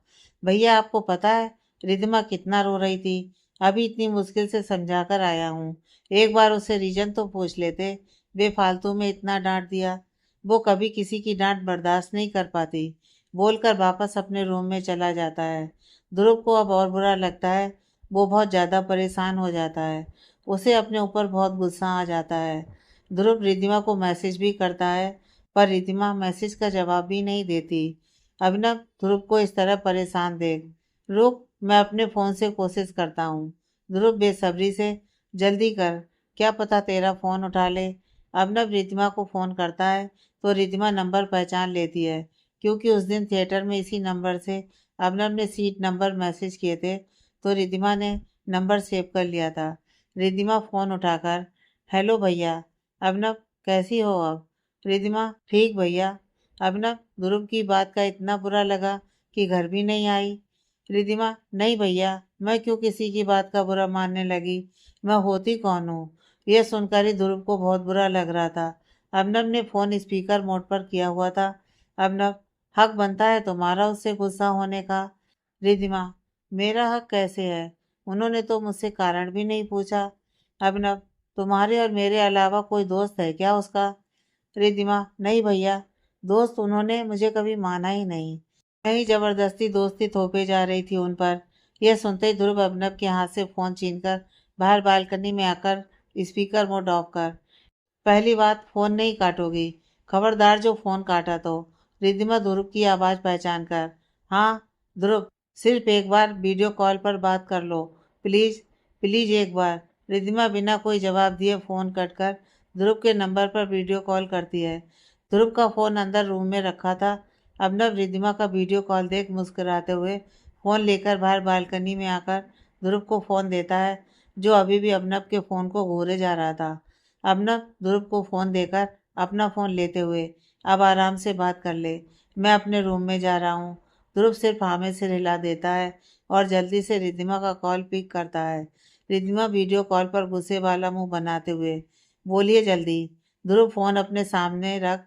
भैया आपको पता है रिधिमा कितना रो रही थी, अभी इतनी मुश्किल से समझा कर आया हूँ, एक बार उससे रीजन तो पूछ लेते, बेफालतू में इतना डांट दिया। वो कभी किसी की डांट बर्दाश्त नहीं कर पाती, बोलकर वापस अपने रूम में चला जाता है। ध्रुव को अब और बुरा लगता है, वो बहुत ज़्यादा परेशान हो जाता है, उसे अपने ऊपर बहुत गुस्सा आ जाता है। ध्रुव रिद्धिमा को मैसेज भी करता है, पर रिद्धिमा मैसेज का जवाब भी नहीं देती। अभिनव ध्रुव को इस तरह परेशान देख, रुक मैं अपने फ़ोन से कोशिश करता हूँ। ध्रुव बेसब्री से, जल्दी कर, क्या पता तेरा फ़ोन उठा ले। अभिनव रिद्धिमा को फ़ोन करता है तो रिद्धिमा नंबर पहचान लेती है, क्योंकि उस दिन थिएटर में इसी नंबर से अभिनव ने सीट नंबर मैसेज किए थे, तो रिद्धिमा ने नंबर सेव कर लिया था। रिद्धिमा फ़ोन उठाकर, हेलो भैया। अभिनव, कैसी हो अब। रिद्धिमा, ठीक भैया। अभिनव, ध्रुव की बात का इतना बुरा लगा कि घर भी नहीं आई। रिद्धिमा, नहीं भैया, मैं क्यों किसी की बात का बुरा मानने लगी, मैं होती कौन हूँ। यह सुनकर ही ध्रुव को बहुत बुरा लग रहा था। अभिनव ने फ़ोन स्पीकर मोड पर किया हुआ था। अभिनव, हक बनता है तुम्हारा उससे गुस्सा होने का। रिद्धिमा, मेरा हक कैसे है, उन्होंने तो मुझसे कारण भी नहीं पूछा। अभिनव, तुम्हारे और मेरे अलावा कोई दोस्त है क्या उसका। रिद्धिमा, नहीं भैया, दोस्त उन्होंने मुझे कभी माना ही नहीं, मैं ही जबरदस्ती दोस्ती थोपे जा रही थी उन पर। यह सुनते ही ध्रुव अभिनव के हाथ से फ़ोन छीनकर बाहर बालकनी में आकर स्पीकर मोड ऑफ कर, पहली बात फ़ोन नहीं काटोगी, खबरदार जो फ़ोन काटा तो। रिद्धिमा ध्रुव की आवाज़ पहचान कर, हाँ ध्रुव, सिर्फ एक बार वीडियो कॉल पर बात कर लो, प्लीज़, प्लीज़ एक बार। रिद्धिमा बिना कोई जवाब दिए फ़ोन कट कर ध्रुव के नंबर पर वीडियो कॉल करती है। ध्रुव का फ़ोन अंदर रूम में रखा था। अभिनव रिद्धिमा का वीडियो कॉल देख मुस्कुराते हुए फ़ोन लेकर बाहर बालकनी में आकर ध्रुव को फ़ोन देता है, जो अभी भी अभिनव के फ़ोन को घूरे जा रहा था। अभिनव ध्रुव को फ़ोन देकर अपना फ़ोन लेते हुए, अब आराम से बात कर ले, मैं अपने रूम में जा रहा हूँ। ध्रुव सिर्फ हाँ में सिर हिला देता है और जल्दी से रिद्धिमा का कॉल पिक करता है। रिद्धिमा वीडियो कॉल पर गुस्से वाला मुंह बनाते हुए, बोलिए जल्दी। ध्रुव फ़ोन अपने सामने रख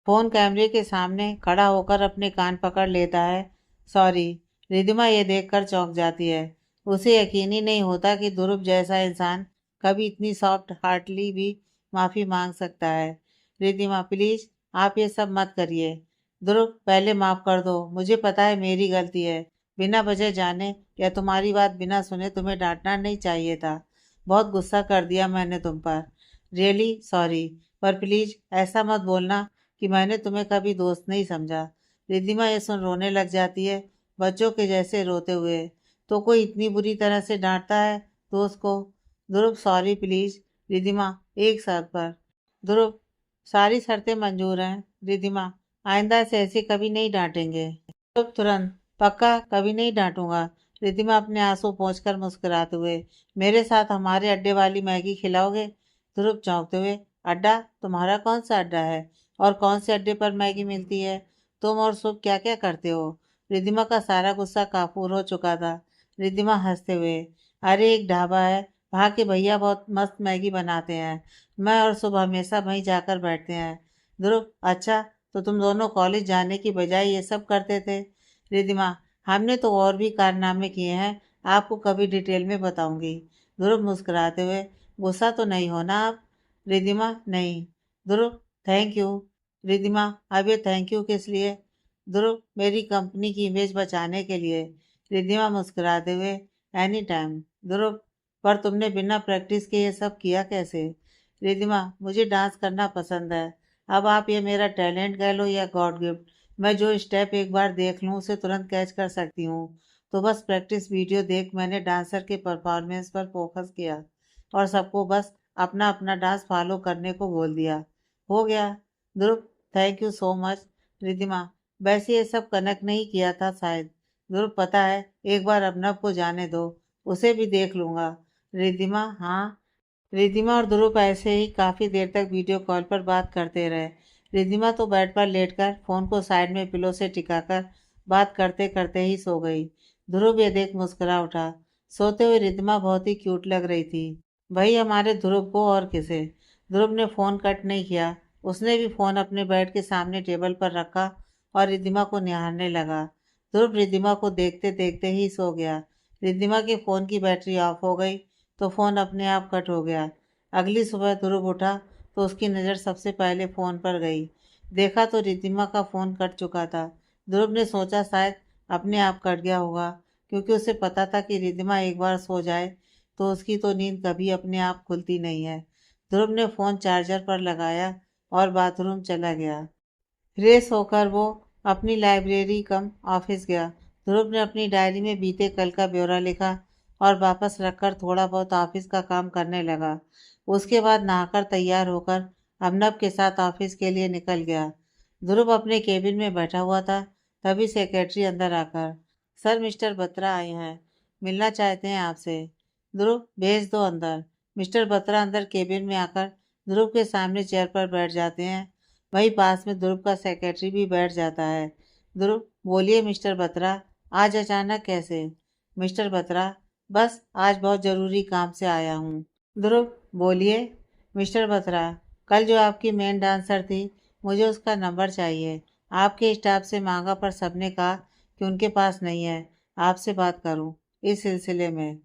फ़ोन कैमरे के सामने खड़ा होकर अपने कान पकड़ लेता है। सॉरी। रिद्धिमा ये देखकर चौंक जाती है, उसे यकीन ही नहीं होता कि ध्रुव जैसा इंसान कभी इतनी सॉफ्ट हार्टली भी माफ़ी मांग सकता है। रिद्धिमा, प्लीज़ आप ये सब मत करिए। ध्रुव, पहले माफ़ कर दो, मुझे पता है मेरी गलती है, बिना वजह जाने या तुम्हारी बात बिना सुने तुम्हें डांटना नहीं चाहिए था, बहुत गुस्सा कर दिया मैंने तुम पर, रियली सॉरी, पर प्लीज़ ऐसा मत बोलना कि मैंने तुम्हें कभी दोस्त नहीं समझा। रिद्धिमा ये सुन रोने लग जाती है, बच्चों के जैसे रोते हुए, तो कोई इतनी बुरी तरह से डांटता है दोस्त को। ध्रुव, सॉरी प्लीज। रिद्धिमा, एक शर्त पर। ध्रुव, सारी शर्तें मंजूर हैं। रिद्धिमा, आइंदा से ऐसे कभी नहीं डांटेंगे। ध्रुव तुरंत, पक्का कभी नहीं डांटूंगा। रिद्धिमा अपने आंसू पोंछकर मुस्कुराते हुए, मेरे साथ हमारे अड्डे वाली मैगी खिलाओगे। ध्रुव चौंकते हुए, अड्डा, तुम्हारा कौन सा अड्डा है और कौन से अड्डे पर मैगी मिलती है, तुम और शुभ क्या क्या करते हो। रिद्धिमा का सारा गुस्सा काफूर हो चुका था। रिद्धिमा हंसते हुए, अरे एक ढाबा है, वहाँ के भैया बहुत मस्त मैगी बनाते हैं, मैं और शुभ हमेशा वहीं जाकर बैठते हैं। ध्रुव, अच्छा, तो तुम दोनों कॉलेज जाने की बजाय ये सब करते थे। रिद्धिमा, हमने तो और भी कारनामे किए हैं, आपको कभी डिटेल में बताऊंगी। ध्रुव मुस्कुराते हुए, गुस्सा तो नहीं होना आप। रिद्धिमा, नहीं। ध्रुव, थैंक यू। रिद्धिमा, अब ये थैंक यू किस लिए। ध्रुव, मेरी कंपनी की इमेज बचाने के लिए। रिद्धिमा मुस्कुराते हुए, एनी टाइम। ध्रुव, पर तुमने बिना प्रैक्टिस के ये सब किया कैसे। रिद्धिमा, मुझे डांस करना पसंद है, अब आप ये मेरा टैलेंट कह लो या गॉड गिफ्ट, मैं जो स्टेप एक बार देख लूँ उसे तुरंत कैच कर सकती हूँ। तो बस प्रैक्टिस वीडियो देख मैंने डांसर के परफॉर्मेंस पर फोकस किया और सबको बस अपना अपना डांस फॉलो करने को बोल दिया, हो गया। Dhruv, thank you so much. Riddhima, वैसे ये सब कनेक्ट नहीं किया था शायद। ध्रुव, पता है, एक बार अभिनव को जाने दो, उसे भी देख लूंगा। रिद्धिमा, हाँ। रिद्धिमा और ध्रुव ऐसे ही काफी देर तक वीडियो कॉल पर बात करते रहे। रिद्धिमा तो बेड पर लेटकर फोन को साइड में पिलो से टिकाकर बात करते करते ही सो गई। ध्रुव ये देख मुस्कुरा उठा। सोते हुए रिद्धिमा बहुत ही क्यूट लग रही थी। वही हमारे ध्रुव को और किसे। ध्रुव ने फोन कट नहीं किया। उसने भी फोन अपने बेड के सामने टेबल पर रखा और रिद्धिमा को निहारने लगा। ध्रुव रिद्धिमा को देखते देखते ही सो गया। रिद्धिमा के फोन की बैटरी ऑफ हो गई तो फोन अपने आप कट हो गया। अगली सुबह ध्रुव उठा तो उसकी नज़र सबसे पहले फ़ोन पर गई। देखा तो रिद्धिमा का फ़ोन कट चुका था। ध्रुव ने सोचा शायद अपने आप कट गया होगा, क्योंकि उसे पता था कि रिद्धिमा एक बार सो जाए तो उसकी तो नींद कभी अपने आप खुलती नहीं है। ध्रुव ने फ़ोन चार्जर पर लगाया और बाथरूम चला गया। फ्रेश होकर वो अपनी लाइब्रेरी कम ऑफिस गया। ध्रुव ने अपनी डायरी में बीते कल का ब्यौरा लिखा और वापस रखकर थोड़ा बहुत ऑफिस का काम करने लगा। उसके बाद नहाकर तैयार होकर अभिनव के साथ ऑफिस के लिए निकल गया। ध्रुव अपने केबिन में बैठा हुआ था, तभी सेक्रेटरी अंदर आकर, सर, मिस्टर बत्रा आए हैं, मिलना चाहते हैं आपसे। ध्रुव, भेज दो अंदर। मिस्टर बत्रा अंदर केबिन में आकर ध्रुव के सामने चेयर पर बैठ जाते हैं। वहीं पास में ध्रुव का सेक्रेटरी भी बैठ जाता है। ध्रुव, बोलिए मिस्टर बत्रा, आज अचानक कैसे? मिस्टर बत्रा, बस आज बहुत ज़रूरी काम से आया हूँ। ध्रुव, बोलिए। मिस्टर बत्रा, कल जो आपकी मेन डांसर थी, मुझे उसका नंबर चाहिए। आपके स्टाफ से मांगा पर सबने कहा कि उनके पास नहीं है। आपसे बात करूं इस सिलसिले में।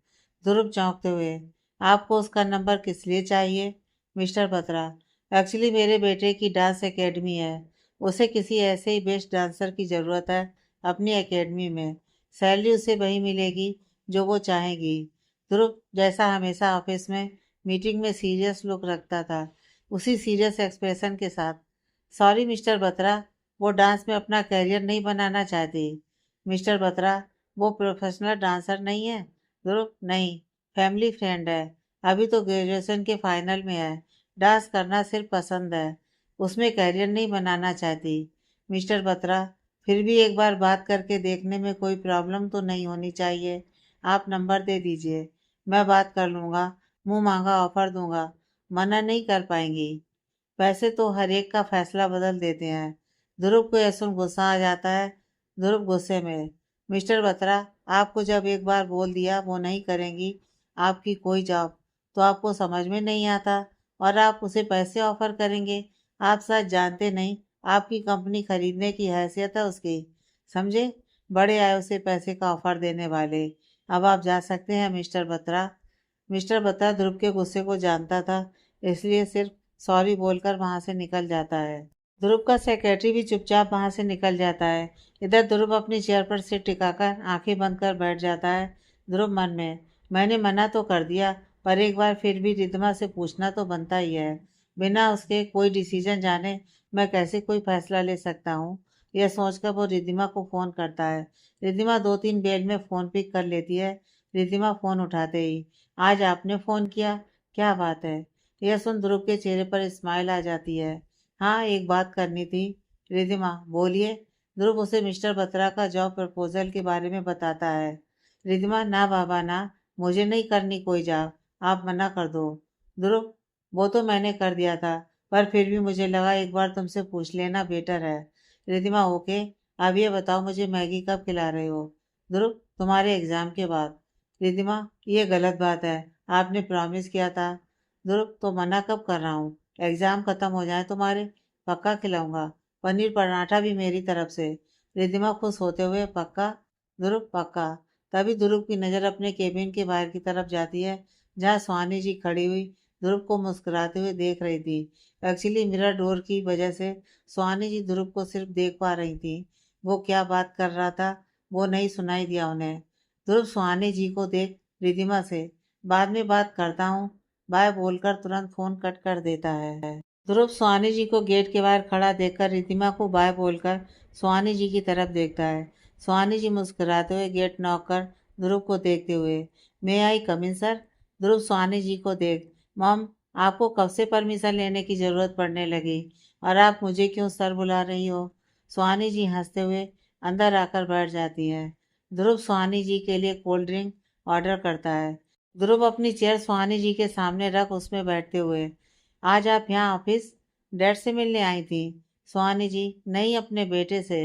ध्रुव चौंकते हुए, आपको उसका नंबर किस लिए चाहिए? मिस्टर बत्रा, एक्चुअली मेरे बेटे की डांस एकेडमी है। उसे किसी ऐसे ही बेस्ट डांसर की ज़रूरत है अपनी एकेडमी में। सैलरी उसे वही मिलेगी जो वो चाहेगी। ध्रुव जैसा हमेशा ऑफिस में मीटिंग में सीरियस लुक रखता था, उसी सीरियस एक्सप्रेशन के साथ, सॉरी मिस्टर बत्रा, वो डांस में अपना करियर नहीं बनाना चाहती। मिस्टर बत्रा, वो प्रोफेशनल डांसर नहीं है। ध्रुव, नहीं, फैमिली फ्रेंड है। अभी तो ग्रेजुएशन के फाइनल में है। डांस करना सिर्फ पसंद है, उसमें करियर नहीं बनाना चाहती। मिस्टर बत्रा, फिर भी एक बार बात करके देखने में कोई प्रॉब्लम तो नहीं होनी चाहिए। आप नंबर दे दीजिए, मैं बात कर लूँगा, मुंह मांगा ऑफर दूंगा, मना नहीं कर पाएंगी। वैसे तो हर एक का फैसला बदल देते हैं। ध्रुव को यह सुन गुस्सा आ जाता है। ध्रुव गुस्से में, मिस्टर बत्रा, आपको जब एक बार बोल दिया वो नहीं करेंगी आपकी कोई जॉब, तो आपको समझ में नहीं आता और आप उसे पैसे ऑफर करेंगे। आप शायद जानते नहीं, आपकी कंपनी खरीदने की हैसियत है उसकी, समझे? बड़े आए उसे पैसे का ऑफर देने वाले। अब आप जा सकते हैं मिस्टर बत्रा। मिस्टर बत्रा ध्रुव के गुस्से को जानता था, इसलिए सिर्फ सॉरी बोलकर वहां से निकल जाता है। ध्रुव का सेक्रेटरी भी चुपचाप वहां से निकल जाता है। इधर ध्रुव अपनी चेयर पर सिर टिकाकर आंखें बंद कर बैठ जाता है। ध्रुव मन में, मैंने मना तो कर दिया, पर एक बार फिर भी रिद्धिमा से पूछना तो बनता ही है। बिना उसके कोई डिसीजन जाने मैं कैसे कोई फैसला ले सकता हूँ। यह सोचकर वो रिद्धिमा को फ़ोन करता है। रिद्धिमा 2-3 बेल में फ़ोन पिक कर लेती है। रिद्धिमा फ़ोन उठाते ही, आज आपने फ़ोन किया, क्या बात है? यह सुन ध्रुव के चेहरे पर स्माइल आ जाती है। हाँ, एक बात करनी थी। रिद्धिमा, बोलिए। ध्रुव उसे मिस्टर बत्रा का जॉब प्रपोजल के बारे में बताता है। रिद्धिमा, ना बाबा ना, मुझे नहीं करनी कोई जॉब, आप मना कर दो। ध्रुव, वो तो मैंने कर दिया था, पर फिर भी मुझे लगा एक बार तुमसे पूछ लेना बेटर है। रिद्धिमा, ओके। अब ये बताओ मुझे मैगी कब खिला रहे हो? ध्रुव, तुम्हारे एग्जाम के बाद। रिद्धिमा, ये गलत बात है, आपने प्रॉमिस किया था। ध्रुव, तो मना कब कर रहा हूँ? एग्जाम खत्म हो जाए तुम्हारे, पक्का खिलाऊंगा, पनीर पराठा भी मेरी तरफ से। रिद्धिमा खुश होते हुए, पक्का? ध्रुव, पक्का। तभी ध्रुव की नज़र अपने केबिन के बाहर की तरफ जाती है, जहाँ सुहानी जी खड़ी हुई ध्रुव को मुस्कुराते हुए देख रही थी। एक्चुअली मिरर डोर की वजह से सुहानी जी ध्रुव को सिर्फ देख पा रही थी। वो क्या बात कर रहा था वो नहीं सुनाई दिया उन्हें। ध्रुव सुहानी जी को देख रिद्धिमा से, बाद में बात करता हूँ, बाय बोलकर तुरंत फोन कट कर देता है। ध्रुव सुहानी जी को गेट के बाहर खड़ा देखकर रिद्धिमा को बाय बोलकर सुहानी जी की तरफ देखता है। सुहानी जी मुस्कुराते हुए गेट नॉक कर ध्रुव को देखते हुए, मे आई कम इन सर? ध्रुव सुहानी जी को देख, मॉम, आपको कब से परमिशन लेने की ज़रूरत पड़ने लगी और आप मुझे क्यों सर बुला रही हो? सुहानी जी हंसते हुए अंदर आकर बैठ जाती है। ध्रुव सुहानी जी के लिए कोल्ड ड्रिंक ऑर्डर करता है। ध्रुव अपनी चेयर सुहानी जी के सामने रख उसमें बैठते हुए, आज आप यहाँ ऑफिस डैड से मिलने आई थी? सुहानी जी, नहीं, अपने बेटे से।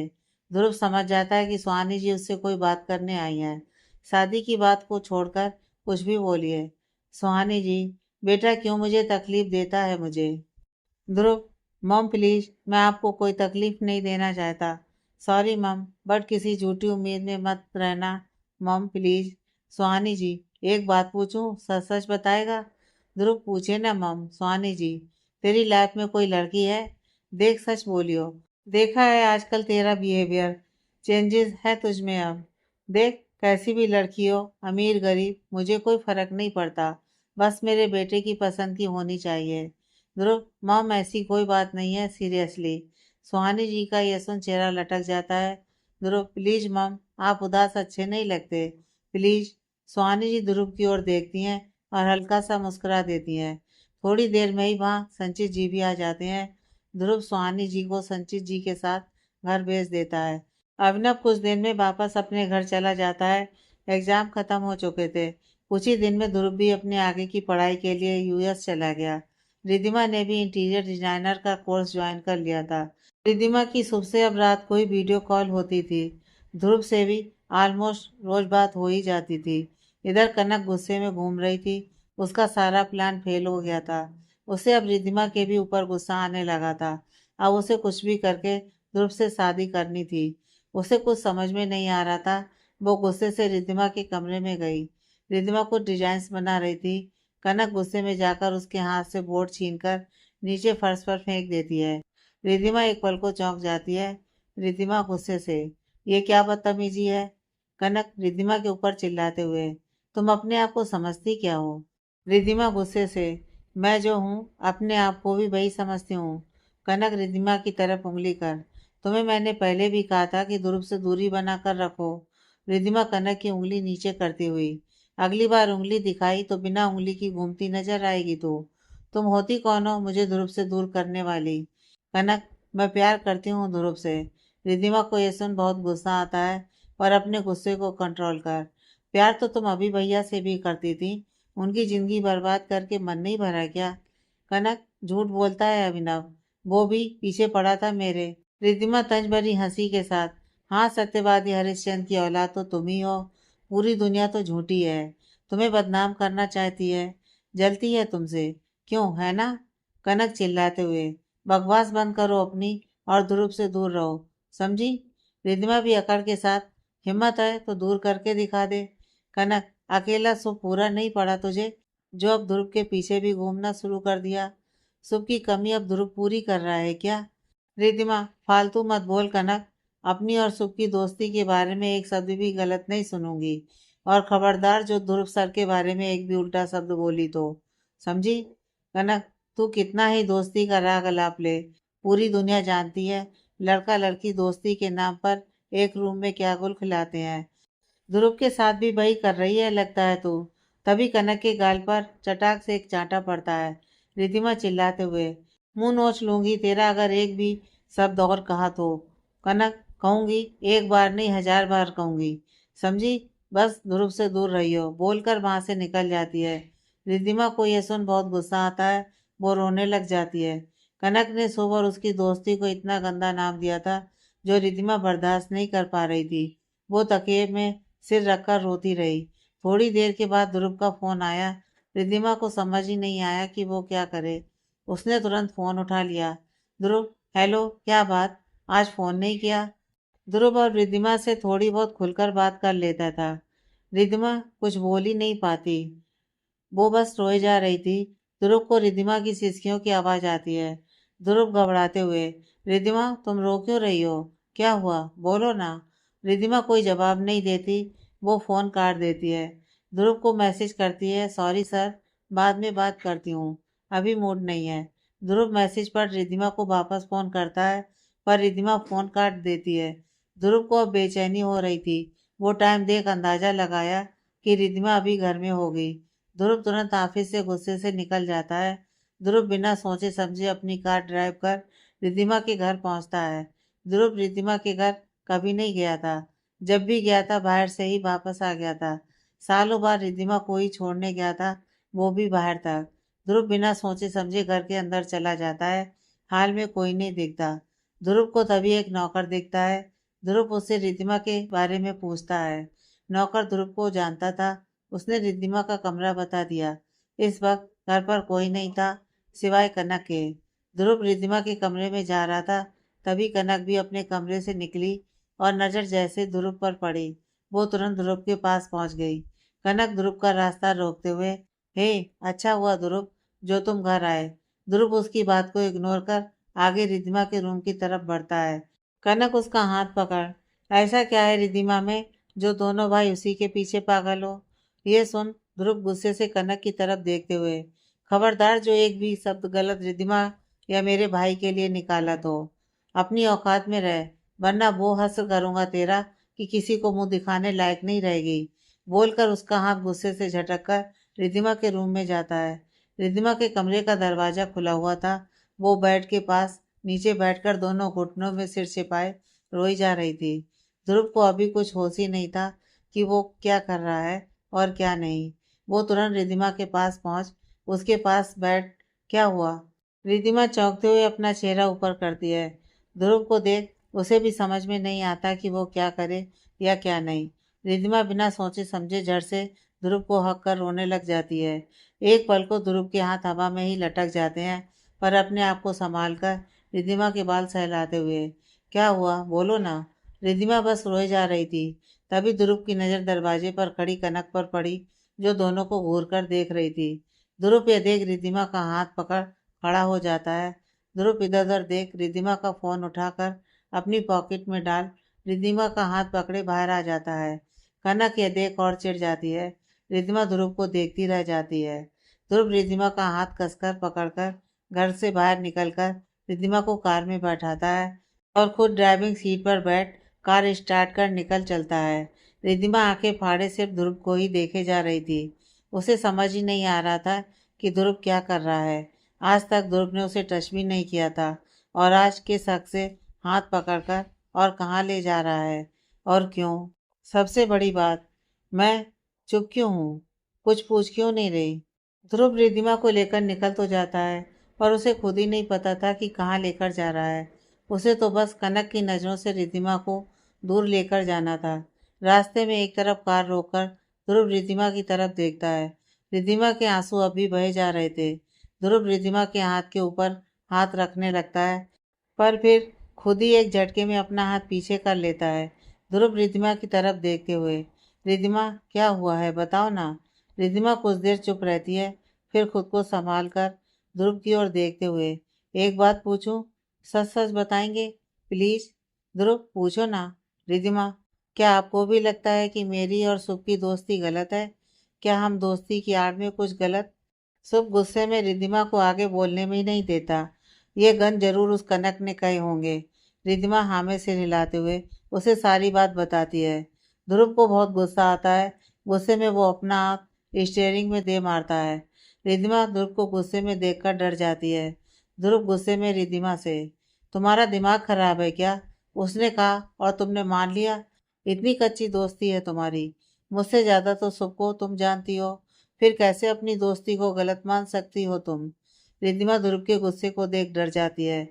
ध्रुव समझ जाता है कि सुहानी जी उससे कोई बात करने आई हैं। शादी की बात को छोड़कर कुछ भी बोलिए। सुहानी जी, बेटा क्यों मुझे तकलीफ देता है मुझे? ध्रुव, मॉम प्लीज, मैं आपको कोई तकलीफ नहीं देना चाहता। सॉरी मॉम, बट किसी झूठी उम्मीद में मत रहना। Mom please. सुहानी जी, एक बात पूछूं, सच सच बताएगा? ध्रुव, पूछे ना मॉम। सुहानी जी, तेरी लाइफ में कोई लड़की है? देख, सच बोलियो। देखा है आजकल तेरा बिहेवियर, चेंजेस है तुझ में अब। देख, कैसी भी लड़की हो, अमीर गरीब, मुझे कोई फर्क नहीं पड़ता, बस मेरे बेटे की पसंद की होनी चाहिए। ध्रुव, मॉम ऐसी कोई बात नहीं है, सीरियसली। सुहानी जी का यह सुन चेहरा लटक जाता है। ध्रुव, प्लीज मॉम, आप उदास अच्छे नहीं लगते, प्लीज। सुहानी जी ध्रुव की ओर देखती हैं और हल्का सा मुस्कुरा देती हैं। थोड़ी देर में ही वहाँ संचित जी भी आ जाते हैं। ध्रुव सुहानी जी को संचित जी के साथ घर भेज देता है। अभिनव कुछ दिन में वापस अपने घर चला जाता है। एग्जाम खत्म हो चुके थे। कुछ ही दिन में ध्रुव भी अपने आगे की पढ़ाई के लिए यूएस चला गया। रिद्धिमा ने भी इंटीरियर डिजाइनर का कोर्स ज्वाइन कर लिया था। रिद्धिमा की सुबह से अब रात को ही वीडियो कॉल होती थी। ध्रुव से भी ऑलमोस्ट रोज बात हो ही जाती थी। इधर कनक गुस्से में घूम रही थी। उसका सारा प्लान फेल हो गया था। उसे अब रिद्धिमा के भी ऊपर गुस्सा आने लगा था। अब उसे कुछ भी करके ध्रुव से शादी करनी थी। उसे कुछ समझ में नहीं आ रहा था। वो गुस्से से रिद्धिमा के कमरे में गई। रिद्धिमा कुछ डिजाइन्स बना रही थी। कनक गुस्से में जाकर उसके हाथ से बोर्ड छीनकर नीचे फर्श पर फेंक देती है। रिद्धिमा एक पल को चौंक जाती है। रिद्धिमा गुस्से से, ये क्या बदतमीजी है? कनक रिद्धिमा के ऊपर चिल्लाते हुए, तुम अपने आप को समझती क्या हो? रिद्धिमा गुस्से से, मैं जो हूँ अपने आप को भी वही समझती हूँ। कनक रिद्धिमा की तरफ उंगली कर, तुम्हें मैंने पहले भी कहा था कि ध्रुव से दूरी बना कर रखो। रिद्धिमा कनक की उंगली नीचे करती हुई, अगली बार उंगली दिखाई तो बिना उंगली की घूमती नजर आएगी। तो तुम होती कौन हो मुझे ध्रुव से दूर करने वाली? कनक, मैं प्यार करती हूँ ध्रुव से। रिद्धिमा को यह सुन बहुत गुस्सा आता है, पर अपने गुस्से को कंट्रोल कर। प्यार तो तुम अभी भैया से भी करती थी, उनकी जिंदगी बर्बाद करके मन नहीं भरा क्या? कनक, झूठ बोलता है अभिनव, वो भी पीछे पड़ा था मेरे। रिद्धिमा तंज भरी हंसी के साथ, हाँ, सत्यवादी हरिश्चंद्र की औलाद तो तुम ही हो। पूरी दुनिया तो झूठी है, तुम्हें बदनाम करना चाहती है, जलती है तुमसे, क्यों, है ना? कनक चिल्लाते हुए, बकवास बंद करो अपनी और ध्रुव से दूर रहो, समझी? रिद्धिमा भी अकड़ के साथ, हिम्मत है तो दूर करके दिखा दे। कनक, अकेला सुख पूरा नहीं पड़ा तुझे, जो अब ध्रुव के पीछे भी घूमना शुरू कर दिया? सुख की कमी अब ध्रुव पूरी कर रहा है क्या? रिद्धिमा, फालतू मत बोल कनक, अपनी और सुख की दोस्ती के बारे में एक शब्द भी गलत नहीं सुनूंगी। और खबरदार जो ध्रुव सर के बारे में एक भी उल्टा शब्द बोली तो, समझी? कनक, तू कितना ही दोस्ती का राग अलाप ले, पूरी दुनिया जानती है लड़का लड़की दोस्ती के नाम पर एक रूम में क्या गुल खिलाते हैं। ध्रुव के साथ भी वही कर रही है लगता है तू। तभी कनक के गाल पर चटाक से एक चांटा पड़ता है। रिद्धिमा चिल्लाते हुए, मुंह नोच लूंगी तेरा अगर एक भी शब्द और कहा तो। कनक, कहूंगी, एक बार नहीं 1000 बार कहूंगी, समझी? बस ध्रुव से दूर रहियो, बोलकर वहां से निकल जाती है। रिद्धिमा को यह सुन बहुत गुस्सा आता है। वो रोने लग जाती है। कनक ने सुबह और उसकी दोस्ती को इतना गंदा नाम दिया था जो रिद्धिमा बर्दाश्त नहीं कर पा रही थी। वो तकिए में सिर रखकर रोती रही। थोड़ी देर के बाद ध्रुव का फोन आया। रिद्धिमा को समझ ही नहीं आया कि वो क्या करे। उसने तुरंत फोन उठा लिया। ध्रुव, हेलो, क्या बात, आज फोन नहीं किया? ध्रुव और रिद्धिमा से थोड़ी बहुत खुलकर बात कर लेता था। रिद्धिमा कुछ बोल ही नहीं पाती, वो बस रोए जा रही थी। ध्रुव को रिद्धिमा की सिसकियों की आवाज आती है। ध्रुव घबराते हुए, रिद्धिमा तुम रो क्यों रही हो, क्या हुआ, बोलो ना। रिद्धिमा कोई जवाब नहीं देती। वो फोन काट देती है। ध्रुव को मैसेज करती है, सॉरी सर, बाद में बात करती हूँ, अभी मूड नहीं है। ध्रुव मैसेज पर रिद्धिमा को वापस फोन करता है, पर रिद्धिमा फोन काट देती है। ध्रुव को अब बेचैनी हो रही थी। वो टाइम देख अंदाजा लगाया कि रिद्धिमा अभी घर में होगी। ध्रुव तुरंत ऑफिस से गुस्से से निकल जाता है। ध्रुव बिना सोचे समझे अपनी कार ड्राइव कर रिद्धिमा के घर पहुंचता है। ध्रुव रिद्धिमा के घर कभी नहीं गया था। जब भी गया था बाहर से ही वापस आ गया था। सालों बाद रिद्धिमा को ही छोड़ने गया था, वो भी बाहर तक। ध्रुव बिना सोचे समझे घर के अंदर चला जाता है। हाल में कोई नहीं दिखता। ध्रुव को तभी एक नौकर दिखता है। ध्रुव उससे रिद्धिमा के बारे में पूछता है। नौकर ध्रुव को जानता था। उसने रिद्धिमा का कमरा बता दिया। इस वक्त घर पर कोई नहीं था सिवाय कनक के। ध्रुव रिद्धिमा के कमरे में जा रहा था, तभी कनक भी अपने कमरे से निकली और नजर जैसे ध्रुव पर पड़ी, वो तुरंत ध्रुव के पास पहुंच गई। कनक ध्रुव का रास्ता रोकते हुए, हे, अच्छा हुआ ध्रुव जो तुम घर आए। ध्रुव उसकी बात को इग्नोर कर आगे रिद्धिमा के रूम की तरफ बढ़ता है। कनक उसका हाथ पकड़, ऐसा क्या है रिद्धिमा में जो दोनों भाई उसी के पीछे पागल हो। ये सुन ध्रुव गुस्से से कनक की तरफ देखते हुए, खबरदार जो एक भी शब्द गलत रिद्धिमा या मेरे भाई के लिए निकाला तो अपनी औकात में रह, वरना वो हश्र करूंगा तेरा कि किसी को मुंह दिखाने लायक नहीं रहेगी। बोलकर उसका हाथ गुस्से से झटक कर रिद्धिमा के रूम में जाता है। रिद्धिमा के कमरे का दरवाजा खुला हुआ था। वो बेड के पास नीचे बैठकर दोनों घुटनों में सिर छिपाए रोई जा रही थी। ध्रुव को अभी कुछ होश ही नहीं था कि वो क्या कर रहा है और क्या नहीं। वो तुरंत रिद्धिमा के पास पहुंच उसके पास बैठ, क्या हुआ? रिद्धिमा चौंकते हुए अपना चेहरा ऊपर करती है। ध्रुव को देख उसे भी समझ में नहीं आता कि वो क्या करे या क्या नहीं। रिद्धिमा बिना सोचे समझे झट से ध्रुव को हक कर रोने लग जाती है। एक पल को ध्रुव के हाथ हवा में ही लटक जाते हैं, पर अपने आप को संभाल कर रिद्धिमा के बाल सहलाते हुए, क्या हुआ बोलो ना। रिद्धिमा बस रोए जा रही थी। तभी ध्रुव की नज़र दरवाजे पर खड़ी कनक पर पड़ी, जो दोनों को घूर कर देख रही थी। ध्रुव ये देख रिद्धिमा का हाथ पकड़ खड़ा हो जाता है। ध्रुव इधर उधर देख रिद्धिमा का फोन उठाकर अपनी पॉकेट में डाल रिद्धिमा का हाथ पकड़े बाहर आ जाता है। कनक ये देख और चिढ़ जाती है। रिद्धिमा ध्रुव को देखती रह जाती है। ध्रुव रिद्धिमा का हाथ कसकर पकड़कर घर से बाहर निकलकर रिद्धिमा को कार में बैठाता है और खुद ड्राइविंग सीट पर बैठ कार स्टार्ट कर निकल चलता है। रिद्धिमा आंखें फाड़े सिर्फ ध्रुव को ही देखे जा रही थी। उसे समझ ही नहीं आ रहा था कि ध्रुव क्या कर रहा है। आज तक ध्रुव ने उसे टच भी नहीं किया था, और आज के शक से हाथ पकड़कर और कहाँ ले जा रहा है और क्यों। सबसे बड़ी बात, मैं चुप क्यों हूँ, कुछ पूछ क्यों नहीं रही। ध्रुव रिद्धिमा को लेकर निकल तो जाता है, पर उसे खुद ही नहीं पता था कि कहाँ लेकर जा रहा है। उसे तो बस कनक की नज़रों से रिद्धिमा को दूर लेकर जाना था। रास्ते में एक तरफ कार रोककर ध्रुव रिद्धिमा की तरफ देखता है। रिद्धिमा के आंसू अभी बहे जा रहे थे। ध्रुव रिद्धिमा के हाथ के ऊपर हाथ रखने लगता है, पर फिर खुद ही एक झटके में अपना हाथ पीछे कर लेता है। ध्रुव रिद्धिमा की तरफ देखते हुए, रिद्धिमा क्या हुआ है बताओ ना। रिद्धिमा कुछ देर चुप रहती है, फिर खुद को संभाल कर ध्रुव की ओर देखते हुए, एक बात पूछूं, सच सच बताएंगे प्लीज। ध्रुव, पूछो ना। रिद्धिमा, क्या आपको भी लगता है कि मेरी और सुख की दोस्ती गलत है? क्या हम दोस्ती की आड़ में कुछ गलत? सुख गुस्से में रिद्धिमा को आगे बोलने में ही नहीं देता। ये गन जरूर उस कनक ने कहे होंगे। रिद्धिमा हाँ में सिर हिलाते हुए उसे सारी बात बताती है। ध्रुव को बहुत गुस्सा आता है। गुस्से में वो अपना हाथ स्टीयरिंग में दे मारता है। रिद्धिमा ध्रुव को गुस्से में देखकर डर जाती है। ध्रुव गुस्से में रिद्धिमा से, तुम्हारा दिमाग खराब है क्या? उसने कहा और तुमने मान लिया। इतनी कच्ची दोस्ती है तुम्हारी। मुझसे ज्यादा तो सुख को तुम जानती हो, फिर कैसे अपनी दोस्ती को गलत मान सकती हो तुम? रिद्धिमा ध्रुव के गुस्से को देख डर जाती है।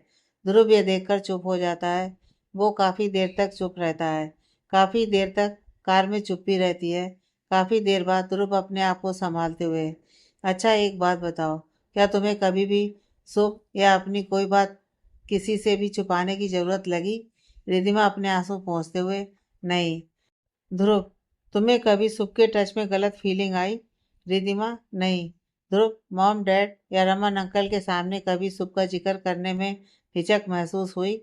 ध्रुव ये देखकर चुप हो जाता है। वो काफी देर तक चुप रहता है। काफी देर तक कार में चुप्पी रहती है। काफी देर बाद ध्रुव अपने आप को संभालते हुए, अच्छा एक बात बताओ, क्या तुम्हें कभी भी सुख या अपनी कोई बात किसी से भी छुपाने की जरूरत लगी? रिद्धिमा अपने आंसू पोंछते हुए, नहीं। ध्रुव, तुम्हें कभी सुख के टच में गलत फीलिंग आई? रिद्धिमा, नहीं। ध्रुव, मॉम डैड या रमन अंकल के सामने कभी सुख का जिक्र करने में हिचक महसूस हुई?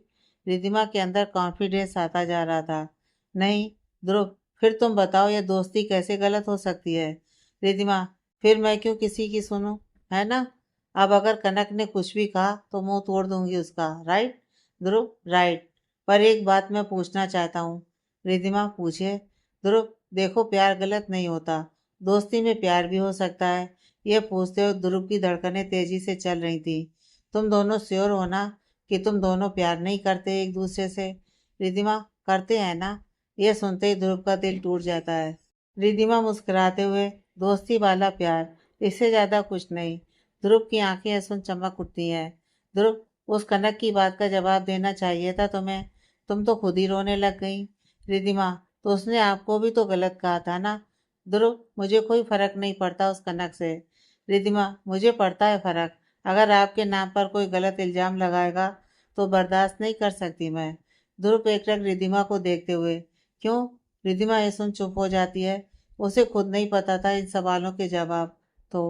रिद्धिमा के अंदर कॉन्फिडेंस आता जा रहा था। नहीं। ध्रुव, फिर तुम बताओ यह दोस्ती कैसे गलत हो सकती है? रिद्धिमा, फिर मैं क्यों किसी की सुनूं, है ना? अब अगर कनक ने कुछ भी कहा तो मुंह तोड़ दूंगी उसका, राइट? ध्रुव, राइट। पर एक बात मैं पूछना चाहता हूँ। रिद्धिमा, पूछिए। ध्रुव, देखो प्यार गलत नहीं होता, दोस्ती में प्यार भी हो सकता है। यह पूछते हुए ध्रुव की धड़कनें तेजी से चल रही थी। तुम दोनों श्योर हो ना कि तुम दोनों प्यार नहीं करते एक दूसरे से। रिद्धिमा, करते हैं ना। यह सुनते ही ध्रुव का दिल टूट जाता है। रिद्धिमा मुस्कुराते हुए, दोस्ती वाला प्यार, इससे ज्यादा कुछ नहीं। ध्रुव की आंखें ऐसा चमक उठती हैं। ध्रुव, उस कनक की बात का जवाब देना चाहिए था तुम्हें। तुम तो खुद ही रोने लग गई। रिद्धिमा, तो उसने आपको भी तो गलत कहा था ना। ध्रुव, मुझे कोई फर्क नहीं पड़ता उस कनक से। रिद्धिमा, मुझे पड़ता है फर्क। अगर आपके नाम पर कोई गलत इल्जाम लगाएगा तो बर्दाश्त नहीं कर सकती मैं। ध्रुव एकटक रिद्धिमा को देखते हुए, क्यों? रिद्धिमा ये सुन चुप हो जाती है। उसे खुद नहीं पता था इन सवालों के जवाब। तो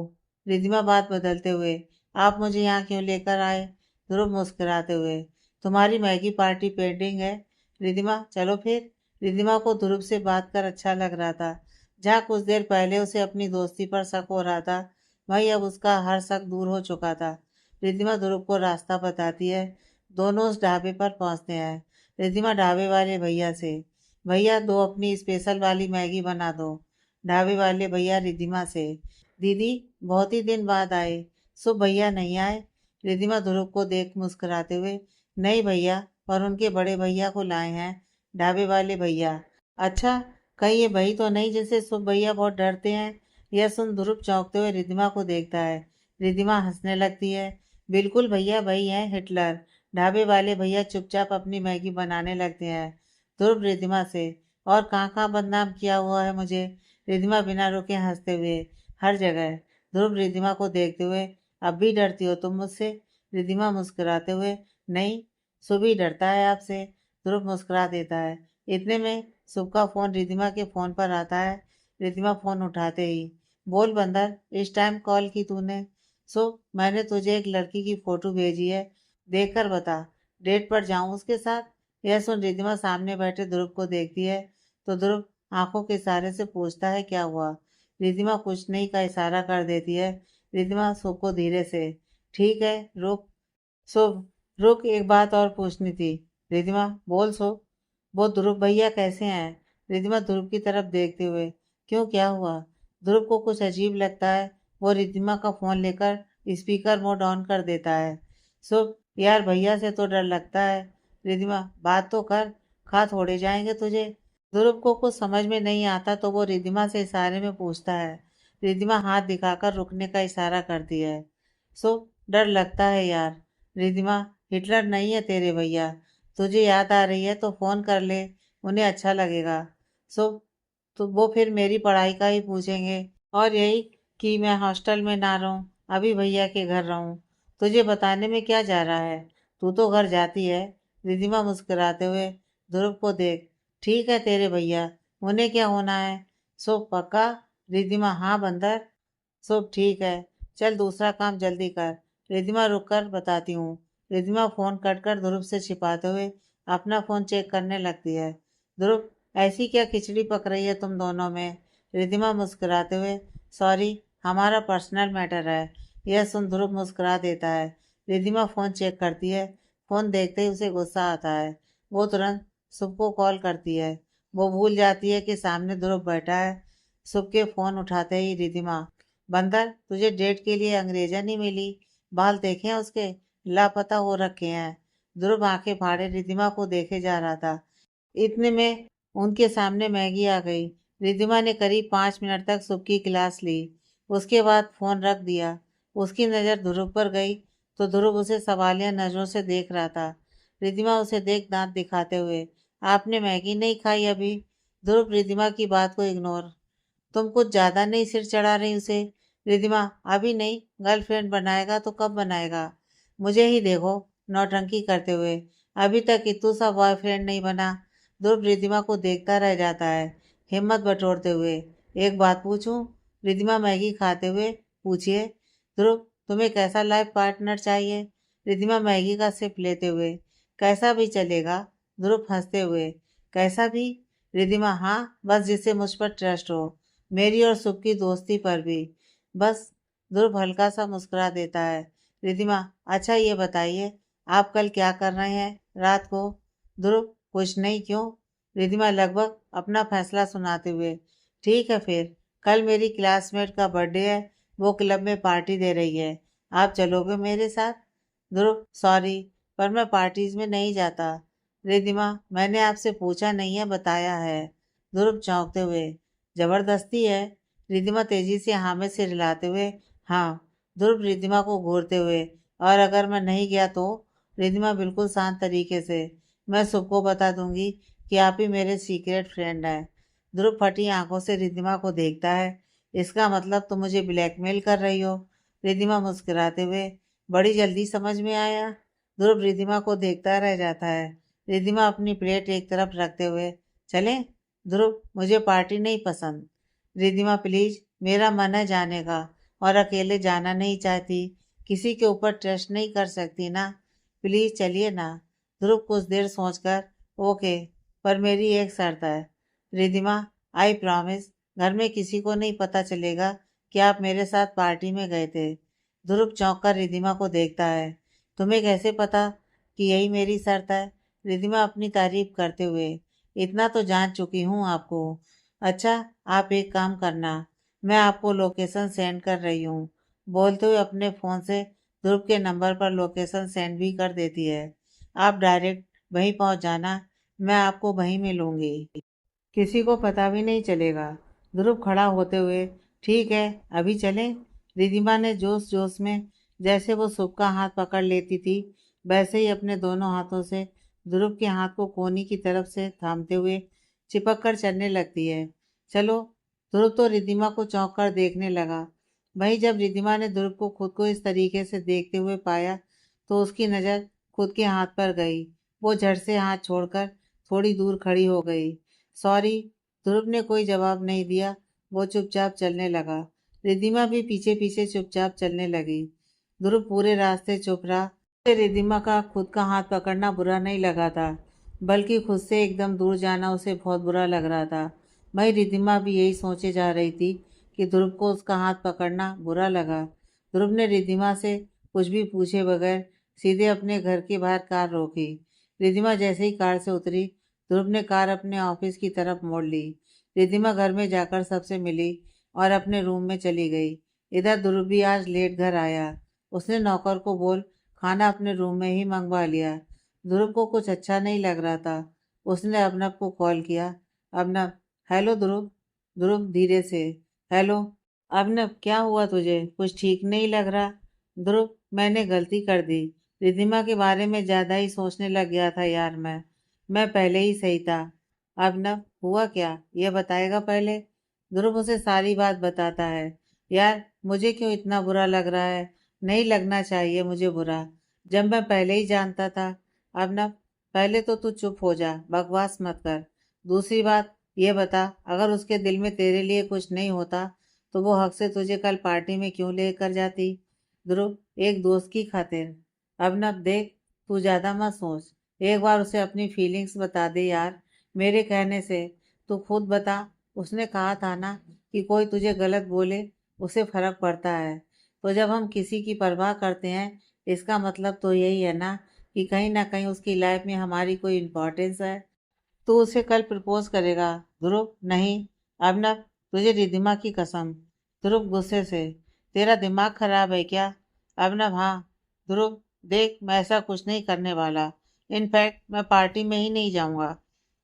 रिद्धिमा बात बदलते हुए, आप मुझे यहाँ क्यों लेकर आए? ध्रुव मुस्कुराते हुए, तुम्हारी मैगी पार्टी पेंडिंग है। रिद्धिमा, चलो फिर। रिद्धिमा को ध्रुव से बात कर अच्छा लग रहा था। जहाँ कुछ देर पहले उसे अपनी दोस्ती पर शक हो रहा था, वहीं अब उसका हर शक दूर हो चुका था। रिद्धिमा ध्रुव को रास्ता बताती है। दोनों उस ढाबे पर पहुंचते हैं। रिद्धिमा ढाबे वाले भैया से, भैया दो अपनी स्पेशल वाली मैगी बना दो। ढाबे वाले भैया रिद्धिमा से, दीदी बहुत ही दिन बाद आए, सो भैया नहीं आए? रिद्धिमा ध्रुव को देख मुस्कुराते हुए, नहीं भैया, पर उनके बड़े भैया को लाए हैं। ढाबे वाले भैया, अच्छा, कहीं ये भाई तो नहीं जिनसे शुभ भैया बहुत डरते हैं? यह सुन ध्रुव चौंकते हुए रिद्धिमा को देखता है। रिद्धिमा हंसने लगती है, बिल्कुल भैया, वही है हिटलर। ढाबे वाले भैया चुपचाप अपनी मैगी बनाने लगते हैं। ध्रुव रिद्धिमा से, और कहाँ कहाँ बदनाम किया हुआ है मुझे? रिद्धिमा बिना रुके हंसते हुए, हर जगह। ध्रुव रिद्धिमा को देखते हुए, अब भी डरती हो तुम मुझसे? रिद्धिमा मुस्कुराते हुए, नहीं, शुभ ही डरता है आपसे। ध्रुव मुस्कुरा देता है। इतने में शुभ का फोन रिद्धिमा के फोन पर आता है। रिद्धिमा फोन उठाते ही, बोल बंदर, इस टाइम कॉल की तूने? शुभ, मैंने तुझे एक लड़की की फोटो भेजी है, देख कर बता, डेट पर जाऊं उसके साथ? यह सुन रिद्धिमा सामने बैठे ध्रुव को देखती है तो ध्रुव आंखों के इशारे से पूछता है, क्या हुआ? रिद्धिमा कुछ नहीं का इशारा कर देती है। रिद्धिमा शुभ को धीरे से, ठीक है, रुक। शुभ, रुक, एक बात और पूछनी थी। रिद्धिमा, बोल शुभ। वो ध्रुव भैया कैसे हैं? रिद्धिमा ध्रुव की तरफ देखते हुए, क्यों, क्या हुआ? ध्रुव को कुछ अजीब लगता है। वो रिद्धिमा का फोन लेकर स्पीकर मोड ऑन कर देता है। शुभ, यार भैया से तो डर लगता है। रिद्धिमा, बात तो कर, खा थोड़े जाएंगे तुझे। ध्रुव को कुछ समझ में नहीं आता तो वो रिद्धिमा से इशारे में पूछता है। रिद्धिमा हाथ दिखाकर रुकने का इशारा करती है। शुभ, डर लगता है यार। रिद्धिमा, हिटलर नहीं है तेरे भैया। तुझे याद आ रही है तो फोन कर ले, उन्हें अच्छा लगेगा। शुभ, तो वो फिर मेरी पढ़ाई का ही पूछेंगे, और यही कि मैं हॉस्टल में ना रहूं, अभी भैया के घर रहूं। तुझे बताने में क्या जा रहा है, तू तो घर जाती है। रिद्धिमा मुस्कुराते हुए, ध्रुव को देख, ठीक है तेरे भैया, उन्हें क्या होना है? शुभ, पक्का? रिद्धिमा, हाँ बंदर। शुभ, ठीक है, चल दूसरा काम जल्दी कर। रिद्धिमा, रुक कर बताती हूँ। रिद्धिमा फोन कट कर ध्रुव से छिपाते हुए अपना फोन चेक करने लगती है। ध्रुव, ऐसी क्या खिचड़ी पक रही है तुम दोनों में? रिद्धिमा मुस्कुराते हुए, सॉरी, हमारा पर्सनल मैटर है। यह सुन ध्रुव मुस्कुरा देता है। रिद्धिमा फोन चेक करती है। फोन देखते ही उसे गुस्सा आता है। वो तुरंत शुभ को कॉल करती है। वो भूल जाती है कि सामने ध्रुव बैठा है। शुभ के फोन उठाते ही रिद्धिमा, बंदर, तुझे डेट के लिए अंग्रेजा नहीं मिली? बाल देखे हैं उसके, लापता हो रखे हैं। ध्रुव आंखें फाड़े रिद्धिमा को देखे जा रहा था। इतने में उनके सामने मैगी आ गई। रिद्धिमा ने करीब 5 मिनट तक सूप की गिलास ली, उसके बाद फोन रख दिया। उसकी नज़र ध्रुव पर गई तो ध्रुव उसे सवालिया नजरों से देख रहा था। रिद्धिमा उसे देख दांत दिखाते हुए, आपने मैगी नहीं खाई अभी? ध्रुव रिद्धिमा की बात को इग्नोर, तुम कुछ ज्यादा नहीं सिर चढ़ा रही उसे? रिद्धिमा, अभी नहीं, गर्लफ्रेंड बनाएगा तो कब बनाएगा? मुझे ही देखो नौटंकी करते हुए, अभी तक इतू सा बॉयफ्रेंड नहीं बना। ध्रुव रिद्धिमा को देखता रह जाता है, हिम्मत बटोरते हुए, एक बात पूछूं? रिद्धिमा मैगी खाते हुए, पूछिए। ध्रुव, तुम्हें कैसा लाइफ पार्टनर चाहिए? रिद्धिमा मैगी का सिप लेते हुए, कैसा भी चलेगा। ध्रुव हंसते हुए, कैसा भी? रिद्धिमा, हाँ, बस जिससे मुझ पर ट्रस्ट हो, मेरी और सुख की दोस्ती पर भी, बस। ध्रुव हल्का सा मुस्कुरा देता है। रिद्धिमा, अच्छा ये बताइए, आप कल क्या कर रहे हैं रात को? ध्रुव, कुछ नहीं, क्यों? रिद्धिमा लगभग अपना फैसला सुनाते हुए, ठीक है फिर, कल मेरी क्लासमेट का बर्थडे है, वो क्लब में पार्टी दे रही है, आप चलोगे मेरे साथ? ध्रुव, सॉरी, पर मैं पार्टीज में नहीं जाता। रिद्धिमा, मैंने आपसे पूछा नहीं है, बताया है। ध्रुव चौंकते हुए, जबरदस्ती है? रिद्धिमा तेजी से हाँ में सिर हिलाते हुए, हाँ। ध्रुव रिद्धिमा को घूरते हुए, और अगर मैं नहीं गया तो? रिद्धिमा बिल्कुल शांत तरीके से, मैं सबको बता दूंगी कि आप ही मेरे सीक्रेट फ्रेंड हैं। ध्रुव फटी आंखों से रिद्धिमा को देखता है। इसका मतलब तुम मुझे ब्लैकमेल कर रही हो? रिद्धिमा मुस्कुराते हुए, बड़ी जल्दी समझ में आया। ध्रुव रिद्धिमा को देखता रह जाता है। रिद्धिमा अपनी प्लेट एक तरफ रखते हुए, चलें? ध्रुव, मुझे पार्टी नहीं पसंद। रिद्धिमा, प्लीज, मेरा मन है जाने का, और अकेले जाना नहीं चाहती। किसी के ऊपर ट्रस्ट नहीं कर सकती ना। प्लीज चलिए ना। ध्रुव कुछ देर सोचकर, ओके, पर मेरी एक शर्त है। रिद्धिमा, आई प्रॉमिस, घर में किसी को नहीं पता चलेगा कि आप मेरे साथ पार्टी में गए थे। ध्रुव चौंक कर रिद्धिमा को देखता है। तुम्हें कैसे पता कि यही मेरी शर्त है? रिद्धिमा अपनी तारीफ करते हुए, इतना तो जान चुकी हूँ आपको। अच्छा, आप एक काम करना, मैं आपको लोकेशन सेंड कर रही हूँ। बोलते हुए अपने फ़ोन से ध्रुव के नंबर पर लोकेशन सेंड भी कर देती है। आप डायरेक्ट वहीं पहुँच जाना, मैं आपको वहीं मिलूंगी। किसी को पता भी नहीं चलेगा। ध्रुव खड़ा होते हुए, ठीक है, अभी चलें? रिधिमा ने जोश जोश में, जैसे वो सुख का हाथ पकड़ लेती थी, वैसे ही अपने दोनों हाथों से ध्रुव के हाथ को कोहनी की तरफ से थामते हुए चिपक कर चलने लगती है। चलो। ध्रुव तो रिधिमा को चौंक कर देखने लगा। वहीं जब रिधिमा ने ध्रुव को खुद को इस तरीके से देखते हुए पाया, तो उसकी नज़र खुद के हाथ पर गई। वो झट से हाथ छोड़कर थोड़ी दूर खड़ी हो गई। सॉरी। ध्रुव ने कोई जवाब नहीं दिया। वो चुपचाप चलने लगा। रिद्धिमा भी पीछे पीछे चुपचाप चलने लगी। ध्रुव पूरे रास्ते चुप रहा। उसे रिद्धिमा का खुद का हाथ पकड़ना बुरा नहीं लगा था, बल्कि खुद से एकदम दूर जाना उसे बहुत बुरा लग रहा था। वही रिद्धिमा भी यही सोचे जा रही थी कि ध्रुव को उसका हाथ पकड़ना बुरा लगा। ध्रुव ने रिद्धिमा से कुछ भी पूछे बगैर सीधे अपने घर के बाहर कार रोकी। रिद्धिमा जैसे ही कार से उतरी, ध्रुव ने कार अपने ऑफिस की तरफ मोड़ ली। रिद्धिमा घर में जाकर सबसे मिली और अपने रूम में चली गई। इधर ध्रुव भी आज लेट घर आया। उसने नौकर को बोल खाना अपने रूम में ही मंगवा लिया। ध्रुव को कुछ अच्छा नहीं लग रहा था। उसने अबनव को कॉल किया। अबनव, हेलो ध्रुव। ध्रुव धीरे से, हेलो। अबनव, क्या हुआ तुझे? कुछ ठीक नहीं लग रहा। ध्रुव, मैंने गलती कर दी। रिद्धिमा के बारे में ज़्यादा ही सोचने लग गया था यार। मैं पहले ही सही था। अबनव, हुआ क्या, ये बताएगा पहले? ध्रुव उसे सारी बात बताता है। यार, मुझे क्यों इतना बुरा लग रहा है? नहीं लगना चाहिए मुझे बुरा, जब मैं पहले ही जानता था। अबनव, पहले तो तू चुप हो जा, बकवास मत कर। दूसरी बात, ये बता, अगर उसके दिल में तेरे लिए कुछ नहीं होता तो वो हक से तुझे कल पार्टी में क्यों लेकर जाती? ध्रुव, एक दोस्त की खातिर। अबनव, देख, तू ज़्यादा मत सोच। एक बार उसे अपनी फीलिंग्स बता दे यार, मेरे कहने से। तू खुद बता, उसने कहा था ना कि कोई तुझे गलत बोले उसे फर्क पड़ता है। तो जब हम किसी की परवाह करते हैं, इसका मतलब तो यही है कि कहीं ना कहीं उसकी लाइफ में हमारी कोई इम्पोर्टेंस है। तू उसे कल प्रपोज करेगा? ध्रुव, नहीं। अबनव, तुझे रिधिमा की कसम। ध्रुव गुस्से से, तेरा दिमाग खराब है क्या? अबनव, हाँ। ध्रुव, देख, मैं ऐसा कुछ नहीं करने वाला। इनफैक्ट मैं पार्टी में ही नहीं जाऊंगा।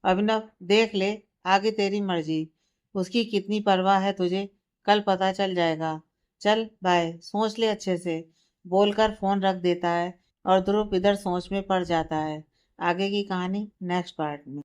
अभिनव, देख ले, आगे तेरी मर्जी। उसकी कितनी परवाह है तुझे, कल पता चल जाएगा। चल बाय, सोच ले अच्छे से। बोलकर फोन रख देता है और ध्रुव इधर सोच में पड़ जाता है। आगे की कहानी नेक्स्ट पार्ट में।